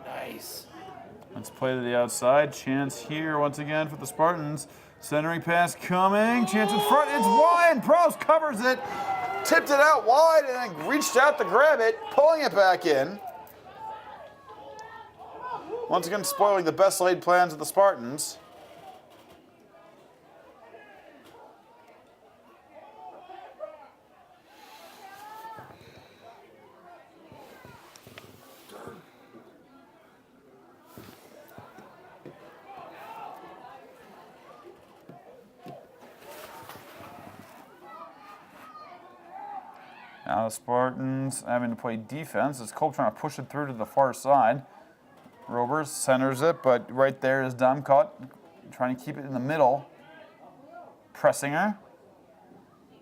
Nice. Let's play to the outside. Chance here once again for the Spartans. Centering pass coming. Chance in front. It's wide. Prost covers it. Tipped it out wide and then reached out to grab it, pulling it back in. Once again, spoiling the best laid plans of the Spartans. Now the Spartans having to play defense. It's Kolb trying to push it through to the far side. Robers centers it, but right there is Damkot trying to keep it in the middle. Pressing her.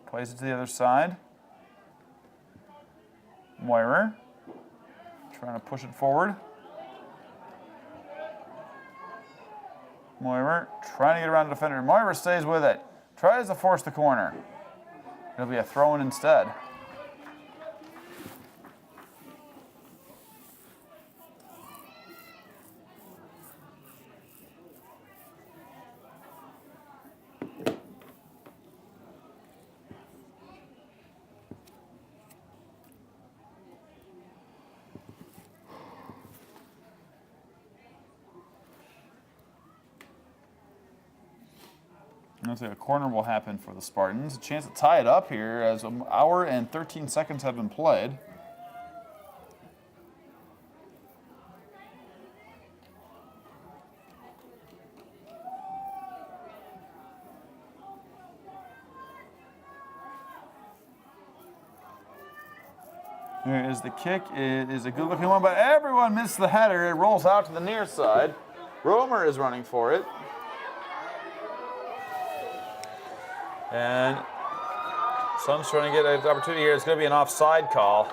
Plays it to the other side. Moirer trying to push it forward. Moirer trying to get around the defender. Moirer stays with it. Tries to force the corner. It'll be a throw-in instead. Looks like a corner will happen for the Spartans. A chance to tie it up here as an hour and 13 seconds have been played. Here is the kick. It is a good looking one, but everyone missed the header. It rolls out to the near side. Romer is running for it. And Sun's trying to get an opportunity here. It's going to be an offside call.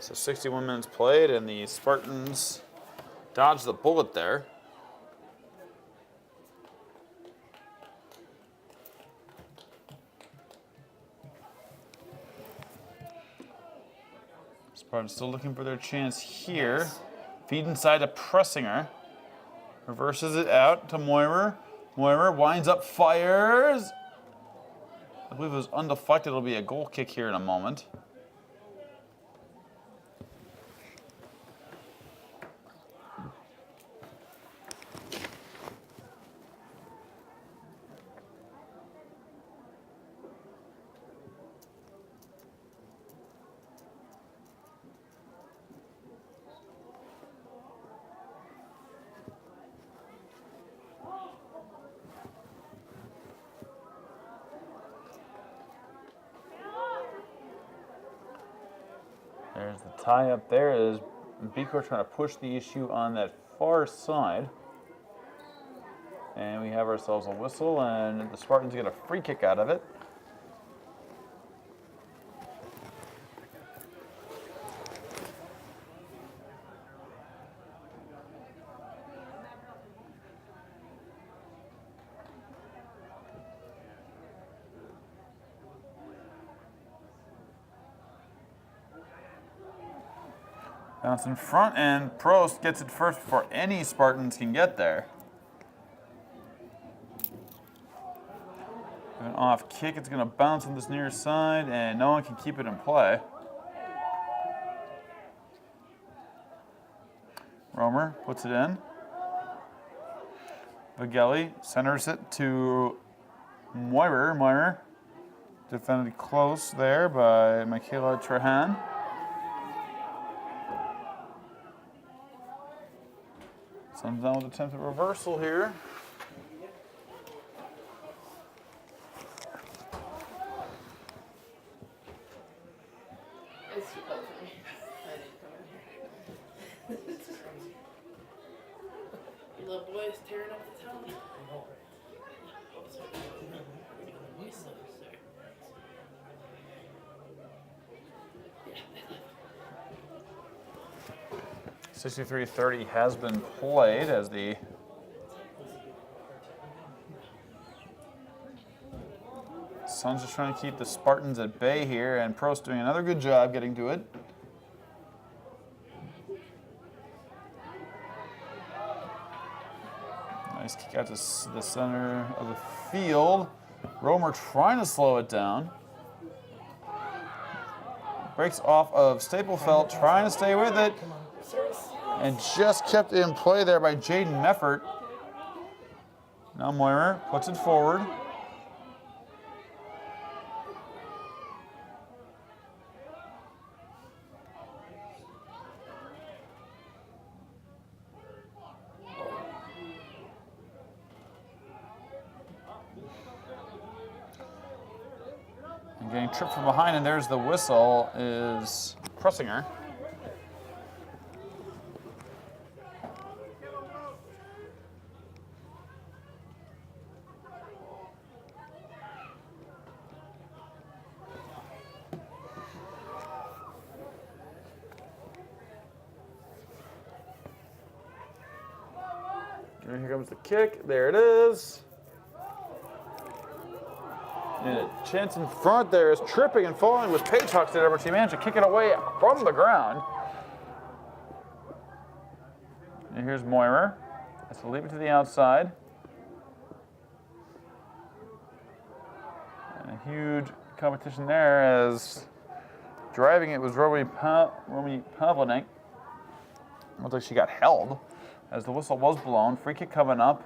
So 61 minutes played, and the Spartans dodged the bullet there. Spartans still looking for their chance here. Feed inside to Pressinger. Reverses it out to Moirer. Moirer winds up, fires. I believe it was undeflected. It'll be a goal kick here in a moment. There's the tie up there as Bicor trying to push the issue on that far side. And we have ourselves a whistle, and the Spartans get a free kick out of it. Bounce in front, and Prost gets it first before any Spartans can get there. An off kick, it's going to bounce on this near side, and no one can keep it in play. Romer puts it in. Vageli centers it to Moirer. Moirer defended close there by Michaela Trahan. Comes down with attempted reversal here. It's too cold for me. I didn't come in here. Your little boy is tearing up the town. Oh, sorry. Yes, sir. 63-30 has been played as the Suns just trying to keep the Spartans at bay here, and Prost doing another good job getting to it. Nice kick out to the center of the field. Romer trying to slow it down. Breaks off of Staplefelt, trying to stay with it. And just kept in play there by Jaden Meffert. Now Moirer puts it forward. And getting tripped from behind, and there's the whistle, is Pressinger. And here comes the kick. There it is. And a chance in front there is tripping and falling with Paytucks there, but she managed to kick it away from the ground. And here's Moirer. Has to leave it to the outside. And a huge competition there as driving it was Romy Pavlanek. Looks like she got held as the whistle was blown. Free kick coming up.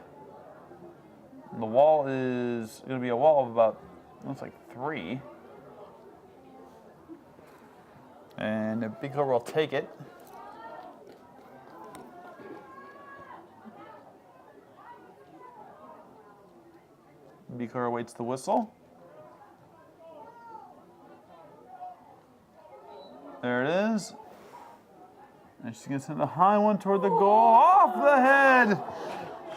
And the wall is going to be a wall of about, looks like 3. And Bicor will take it. Bicor awaits the whistle. There it is. And she's going to send a high one toward the goal. Off the head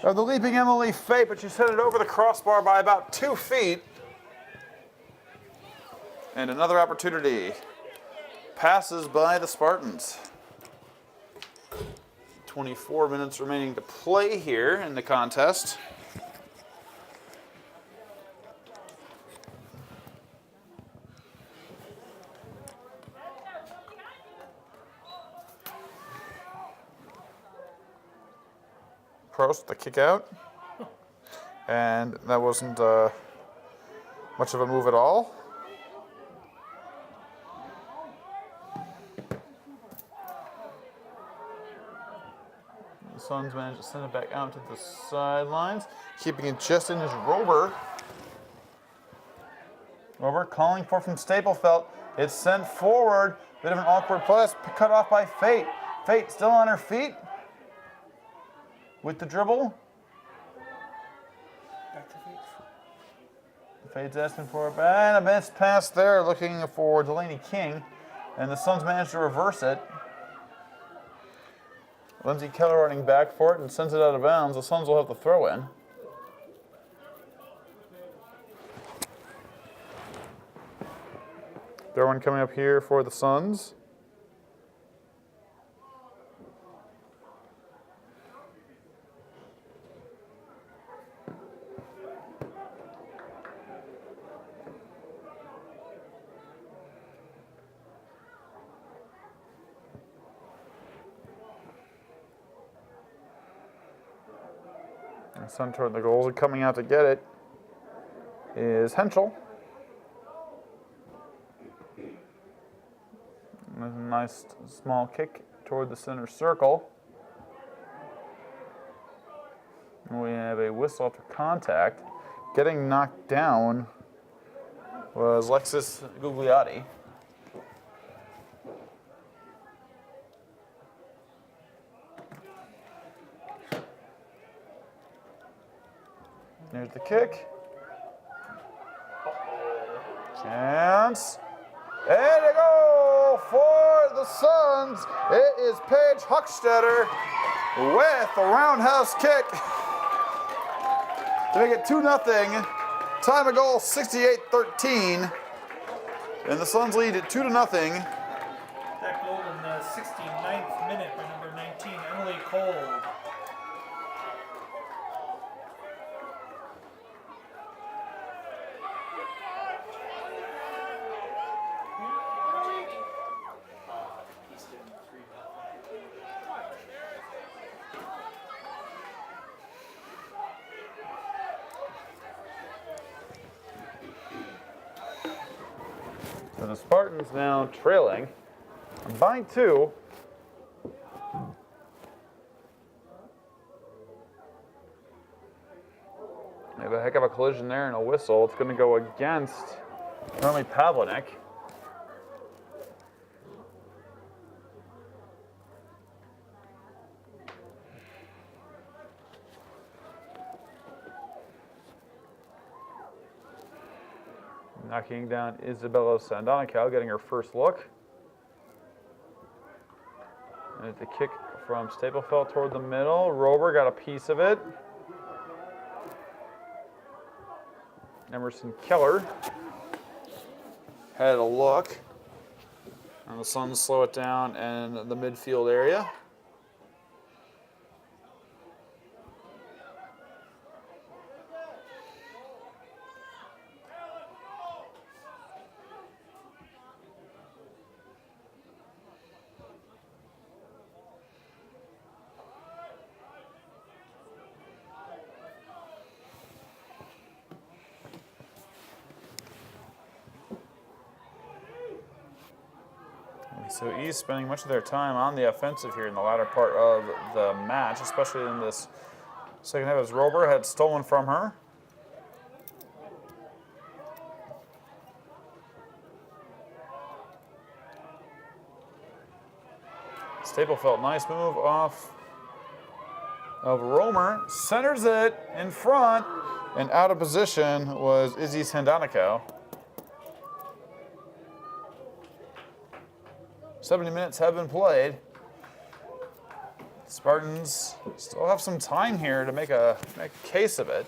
of the leaping Emily Fate, but she sent it over the crossbar by about 2 feet. And another opportunity passes by the Spartans. 24 minutes remaining to play here in the contest. Prost, the kick out. And that wasn't much of a move at all. The Suns managed to send it back out to the sidelines, keeping it just in his Rover. Rover calling for from Staplefelt. It's sent forward. Bit of an awkward pass, cut off by Fate. Fate still on her feet with the dribble. Back to Fate. Fade's asking for it, and a missed pass there, looking for Delaney King, and the Suns managed to reverse it. Lindsey Keller running back for it and sends it out of bounds. The Suns will have the throw in. Throw in coming up here for the Suns. Sun toward the goals, and coming out to get it is Henschel. There's a nice small kick toward the center circle. And we have a whistle after contact. Getting knocked down was Lexus Gugliotti. There's the kick. Chance. And a goal for the Suns. It is Paige Hochstetter with a roundhouse kick to make it 2-0. Time of goal 68-13. And the Suns lead at 2-0. That goal in the 69th minute by number 19, Emily Cole. So the Spartans now trailing by 2. They have a heck of a collision there and a whistle. It's going to go against Normally Pavlinek. Knocking down Isabella Sandonicao, getting her first look. And the kick from Staplefelt toward the middle. Rover got a piece of it. Emerson Keller had a look. And the Suns slow it down in the midfield area. So East spending much of their time on the offensive here in the latter part of the match, especially in this second half as Rober had stolen from her. Staplefelt, nice move off of Romer, centers it in front, and out of position was Izzy Sandonicao. 70 minutes have been played. Spartans still have some time here to make a case of it.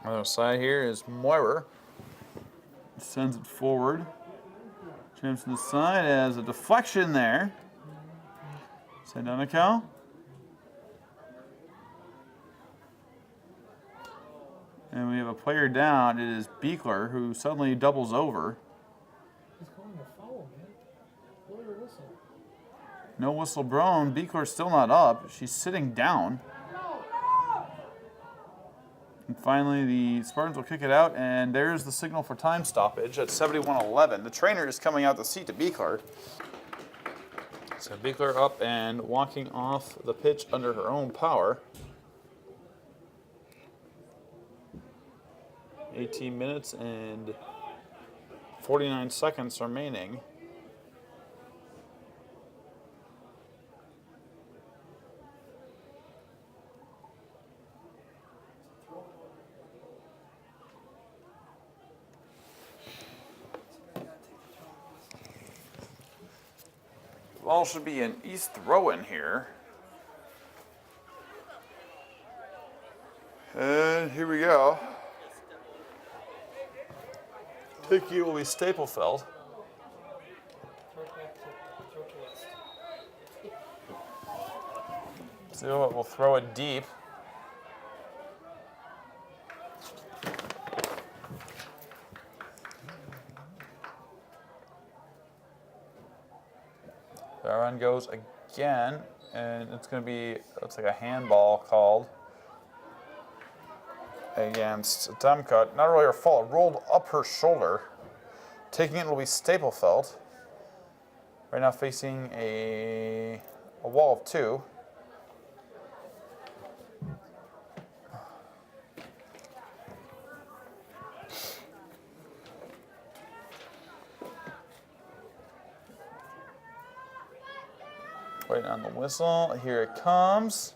Other side here is Moira. Sends it forward. Jumps to the side as a deflection there. Send down a cow. And we have a player down. It is Beekler, who suddenly doubles over. He's calling a foul, man. Blow your whistle. No whistle blown. Beekler's still not up. She's sitting down. And finally, the Spartans will kick it out, and there's the signal for time stoppage at 71:11. The trainer is coming out the seat to Beekler. So Beekler up and walking off the pitch under her own power. 18 minutes and 49 seconds remaining. Ball should be an East throw-in here. And here we go. Picky will be Staplefeld. So we'll throw it deep. The run goes again, and it's going to be, looks like a handball called against Demcut. Not really her fault. It rolled up her shoulder. Taking it will be Staplefeld. Right now facing a wall of two. Waiting on the whistle. Here it comes.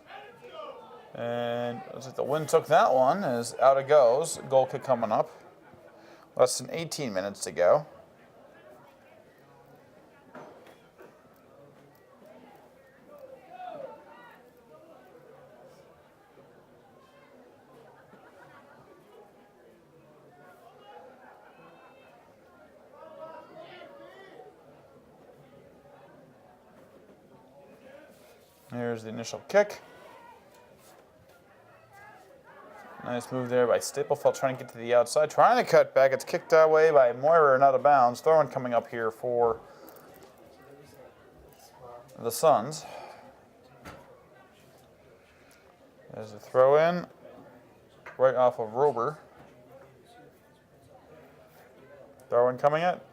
And looks like the wind took that one as out it goes. Goal kick coming up. Less than 18 minutes to go. Here's the initial kick. Nice move there by Staplefeld, trying to get to the outside, trying to cut back. It's kicked away by Moira and out of bounds. Throw-in coming up here for the Suns. There's a throw-in right off of Rober. Throw-in coming at.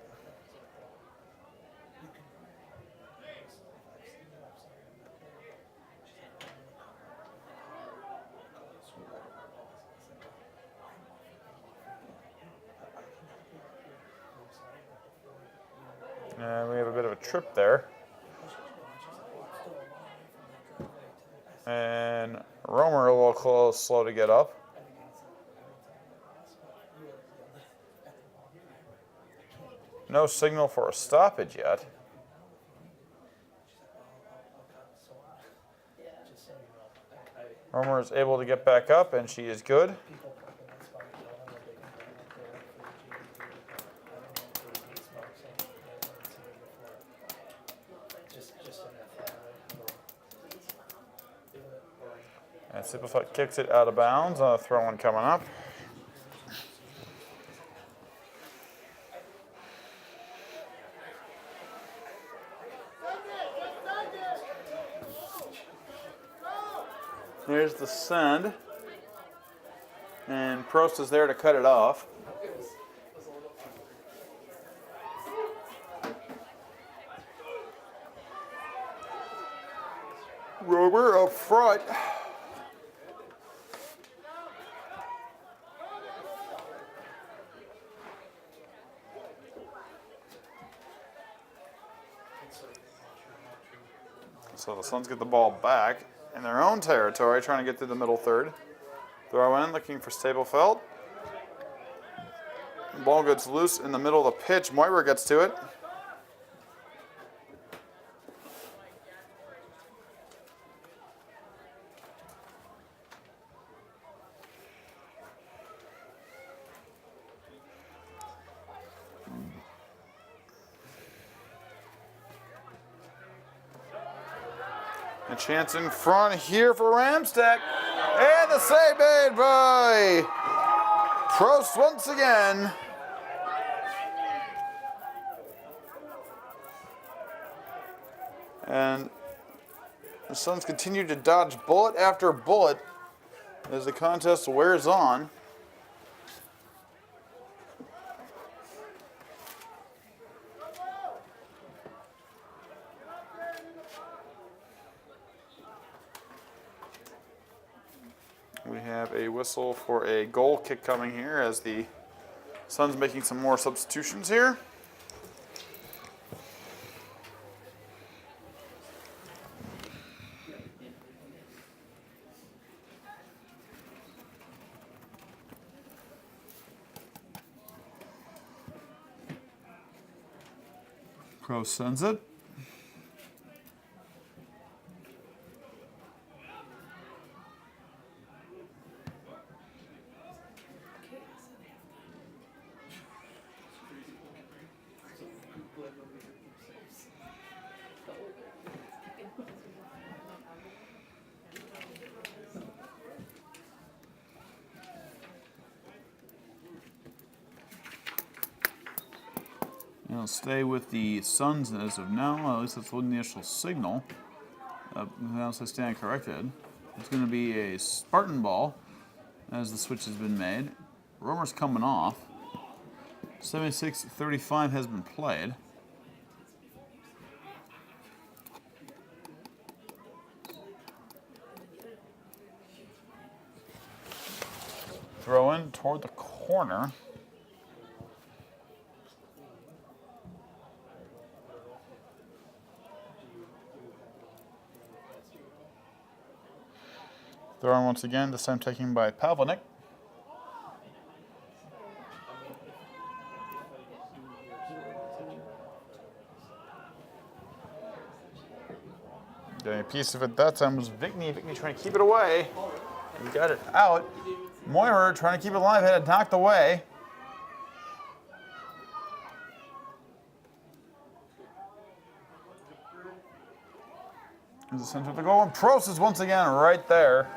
And we have a bit of a trip there. And Romer a little close, slow to get up. No signal for a stoppage yet. Romer is able to get back up, and she is good. And Staplefeld kicks it out of bounds. Throw-in coming up. There's the send. And Prost is there to cut it off. Rober up front. So the Suns get the ball back in their own territory, trying to get through the middle third. Throw in, looking for Staplefeld. Ball gets loose in the middle of the pitch. Moira gets to it. chance in front here for Ramstack. And the save made by Prost once again. And the Suns continue to dodge bullet after bullet as the contest wears on. We have a whistle for a goal kick coming here as the Suns making some more substitutions here. Pro sends it. It'll stay with the Suns as of now. At least that's the initial signal. Unless I stand corrected. It's going to be a Spartan ball as the switch has been made. Romer's coming off. 76-35 has been played. Throw in toward the corner. Throw in once again, this time taken by Pavlinick. Getting a piece of it that time was Vigney. Vigney trying to keep it away. He got it out. Moyer trying to keep it alive, had it knocked away. Here's the center of the goal, and Prost is once again right there.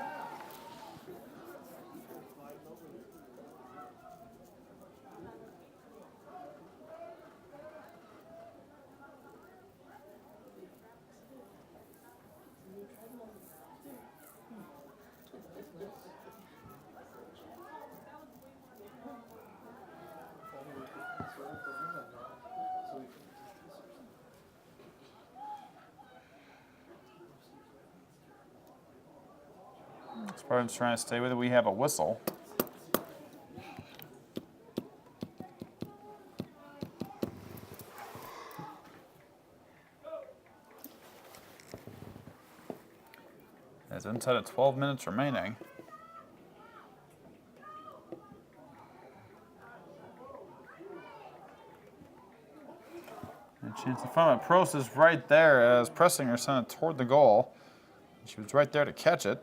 Spartan's trying to stay with it. We have a whistle. It's inside of 12 minutes remaining. And a chance in front of it. Prost is right there as Pressinger sent it toward the goal. She was right there to catch it.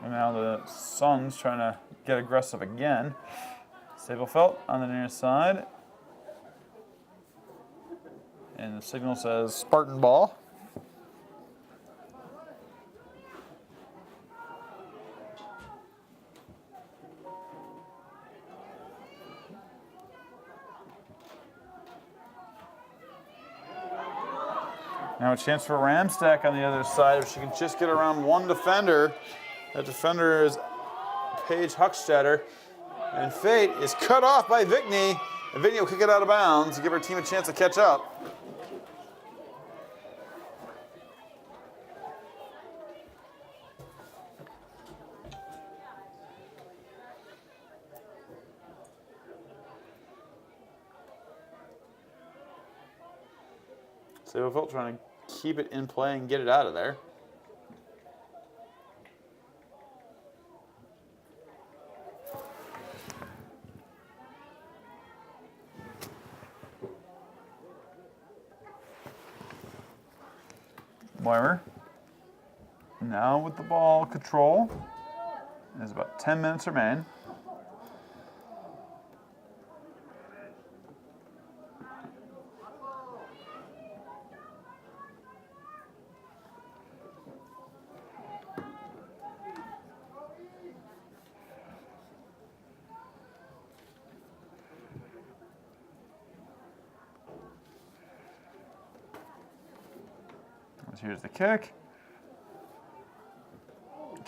And now the Suns trying to get aggressive again. Stablefelt on the near side. And the signal says Spartan ball. Now a chance for Ramstack on the other side if she can just get around one defender. That defender is Paige Huckstetter. And Fate is cut off by Vigney. And Vigney will kick it out of bounds to give her team a chance to catch up. Sablefield trying to keep it in play and get it out of there. Moyer Now with the ball control. There's about 10 minutes remain. Here's the kick.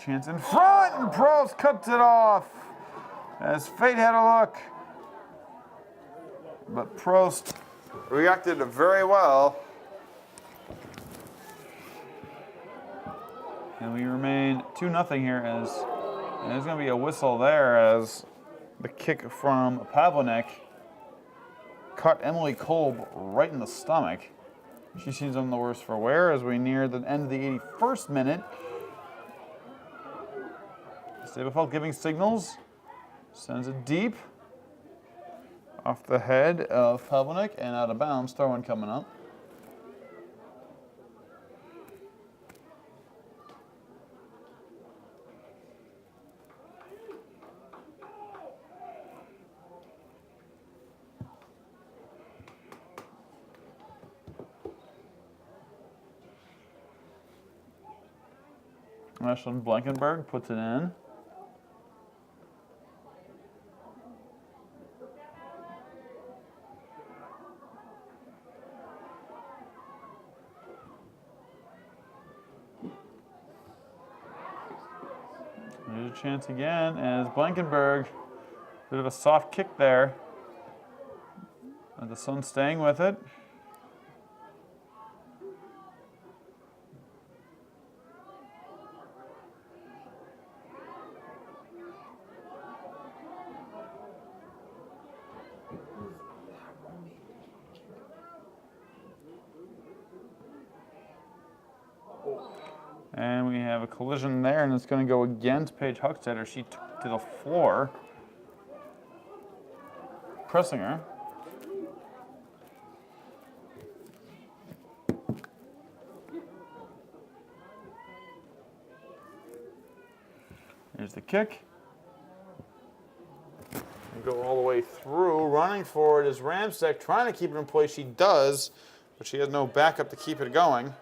Chance in front, and Prost cuts it off as fate had a look. But Prost reacted very well. And we remain 2-0 here as and there's going to be a whistle there as the kick from Pavlinik cut Emily Kolb right in the stomach. She seems on the worse for wear as we near the end of the 81st minute. Sabelfeld giving signals. Sends it deep. Off the head of Pavlinik and out of bounds. Throw-in coming up. Ashlyn Blankenberg puts it in. There's a chance again as Blankenberg, bit of a soft kick there. And the Sun staying with it. And we have a collision there, and it's going to go against Paige Huckstetter. She took to the floor, pressing her. Here's the kick. And go all the way through. Running for it is Ramsek, trying to keep it in place. She does, but she has no backup to keep it going.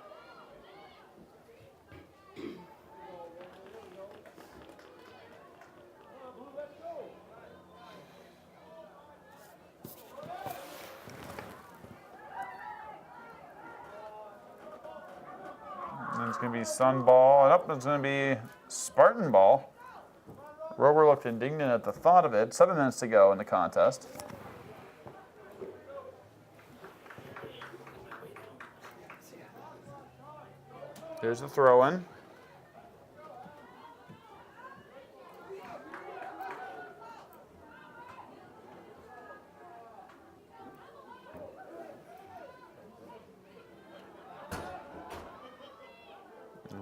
And it's going to be Sun ball, and up it's going to be Spartan ball. Rover looked indignant at the thought of it. 7 minutes to go in the contest. There's the throw-in.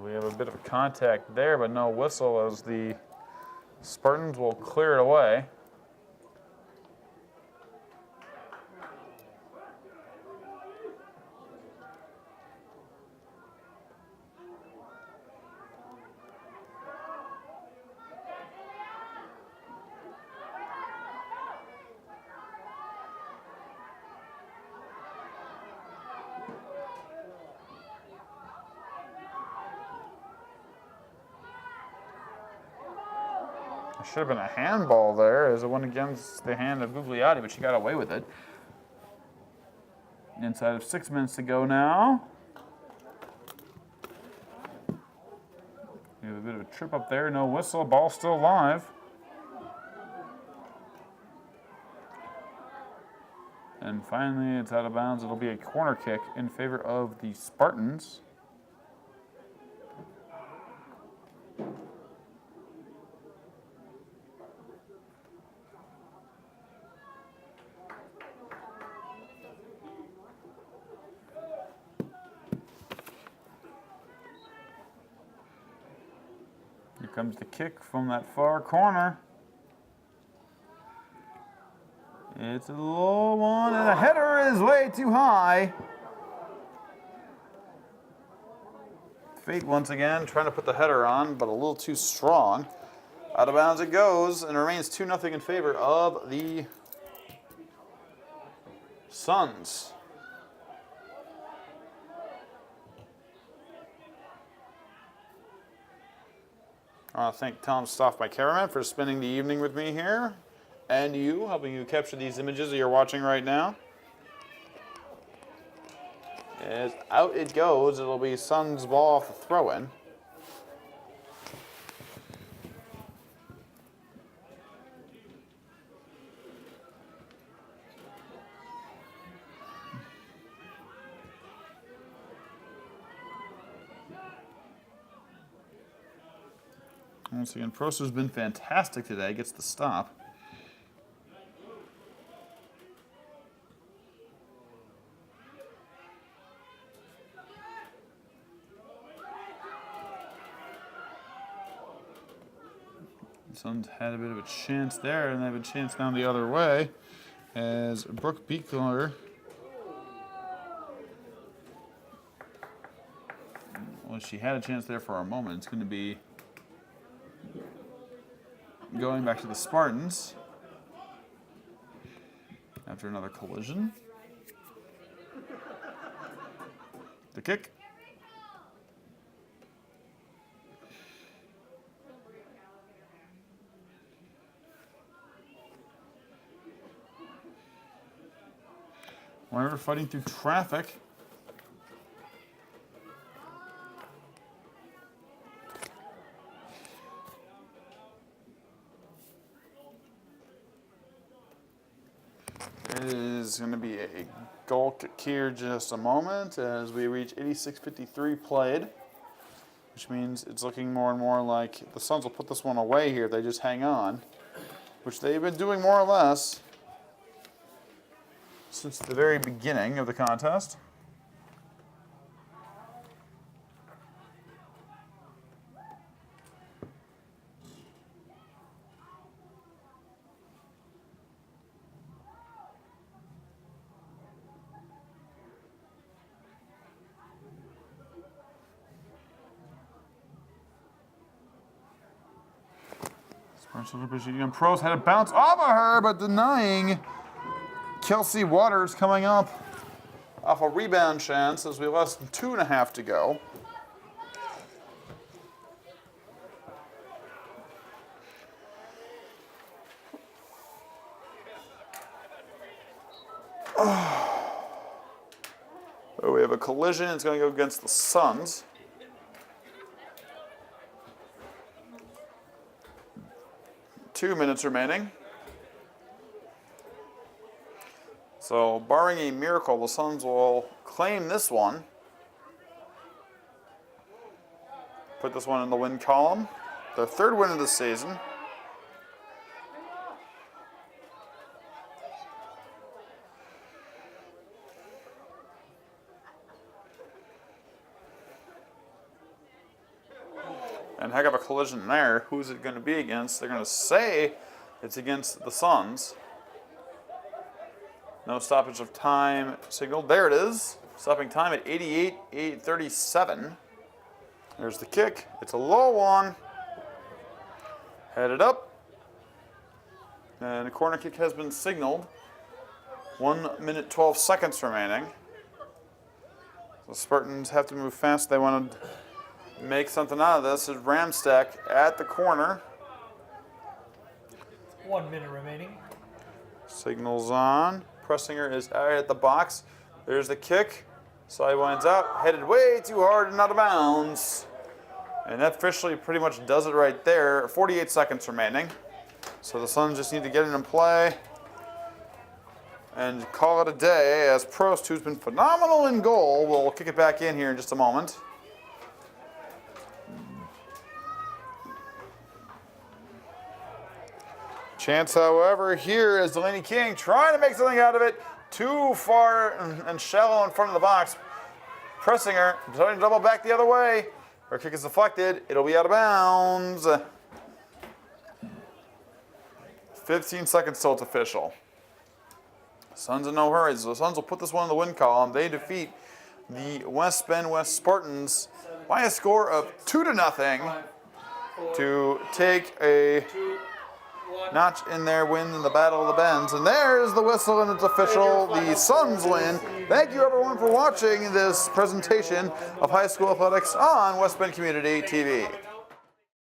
We have a bit of a contact there, but no whistle as the Spartans will clear it away. Should have been a handball there as it went against the hand of Gugliotti, but she got away with it. Inside of 6 minutes to go now. We have a bit of a trip up there, no whistle, ball still live. And finally, it's out of bounds. It'll be a corner kick in favor of the Spartans. Here comes the kick from that far corner. It's a low one, and the header is way too high. Fate once again trying to put the header on, but a little too strong. Out of bounds it goes, and remains 2-0 in favor of the Suns. I want to thank Tom Stoff, my cameraman, for spending the evening with me here, and you, helping you capture these images that you're watching right now. As out it goes, it'll be Suns ball off the throw-in. Once again, Prost has been fantastic today, gets the stop. Suns had a bit of a chance there, and they have a chance down the other way as Brooke Beekler. Well, she had a chance there for a moment. It's going to be going back to the Spartans after another collision. The kick. We're fighting through traffic. It is going to be a goal kick here just a moment as we reach 86:53 played, which means it's looking more and more like the Suns will put this one away here if they just hang on, which they've been doing more or less since the very beginning of the contest. Pros had a bounce off of her, but denying Kelsey Waters coming up off a rebound chance as we have less than 2.5 to go. So we have a collision. It's going to go against the Suns. Two minutes remaining. So, barring a miracle, the Suns will claim this one. Put this one in the win column. Their third win of the season. And heck of a collision there. Who's it going to be against? They're going to say it's against the Suns. No stoppage of time signaled. There it is. Stopping time at 88:37. There's the kick. It's a low one. Headed up. And a corner kick has been signaled. 1 minute 12 seconds remaining. The Spartans have to move fast. They want to make something out of this. Is Ramstack at the corner. 1 minute remaining. Signals on. Pressinger is out at the box. There's the kick. Sidewinds out. Headed way too hard and out of bounds. And that officially pretty much does it right there. 48 seconds remaining. So the Suns just need to get it in play and call it a day as Prost, who's been phenomenal in goal, will kick it back in here in just a moment. Chance, however, here is Delaney King trying to make something out of it. Too far and shallow in front of the box. Pressinger trying to double back the other way. Her kick is deflected. It'll be out of bounds. 15 seconds till it's official. Suns in no hurry. The Suns will put this one in the win column. They defeat the West Bend West Spartans by a score of 2-0 to take a notch in their win in the Battle of the Bends. And there's the whistle, and it's official. The Suns win. Thank you, everyone, for watching this presentation of high school athletics on West Bend Community TV.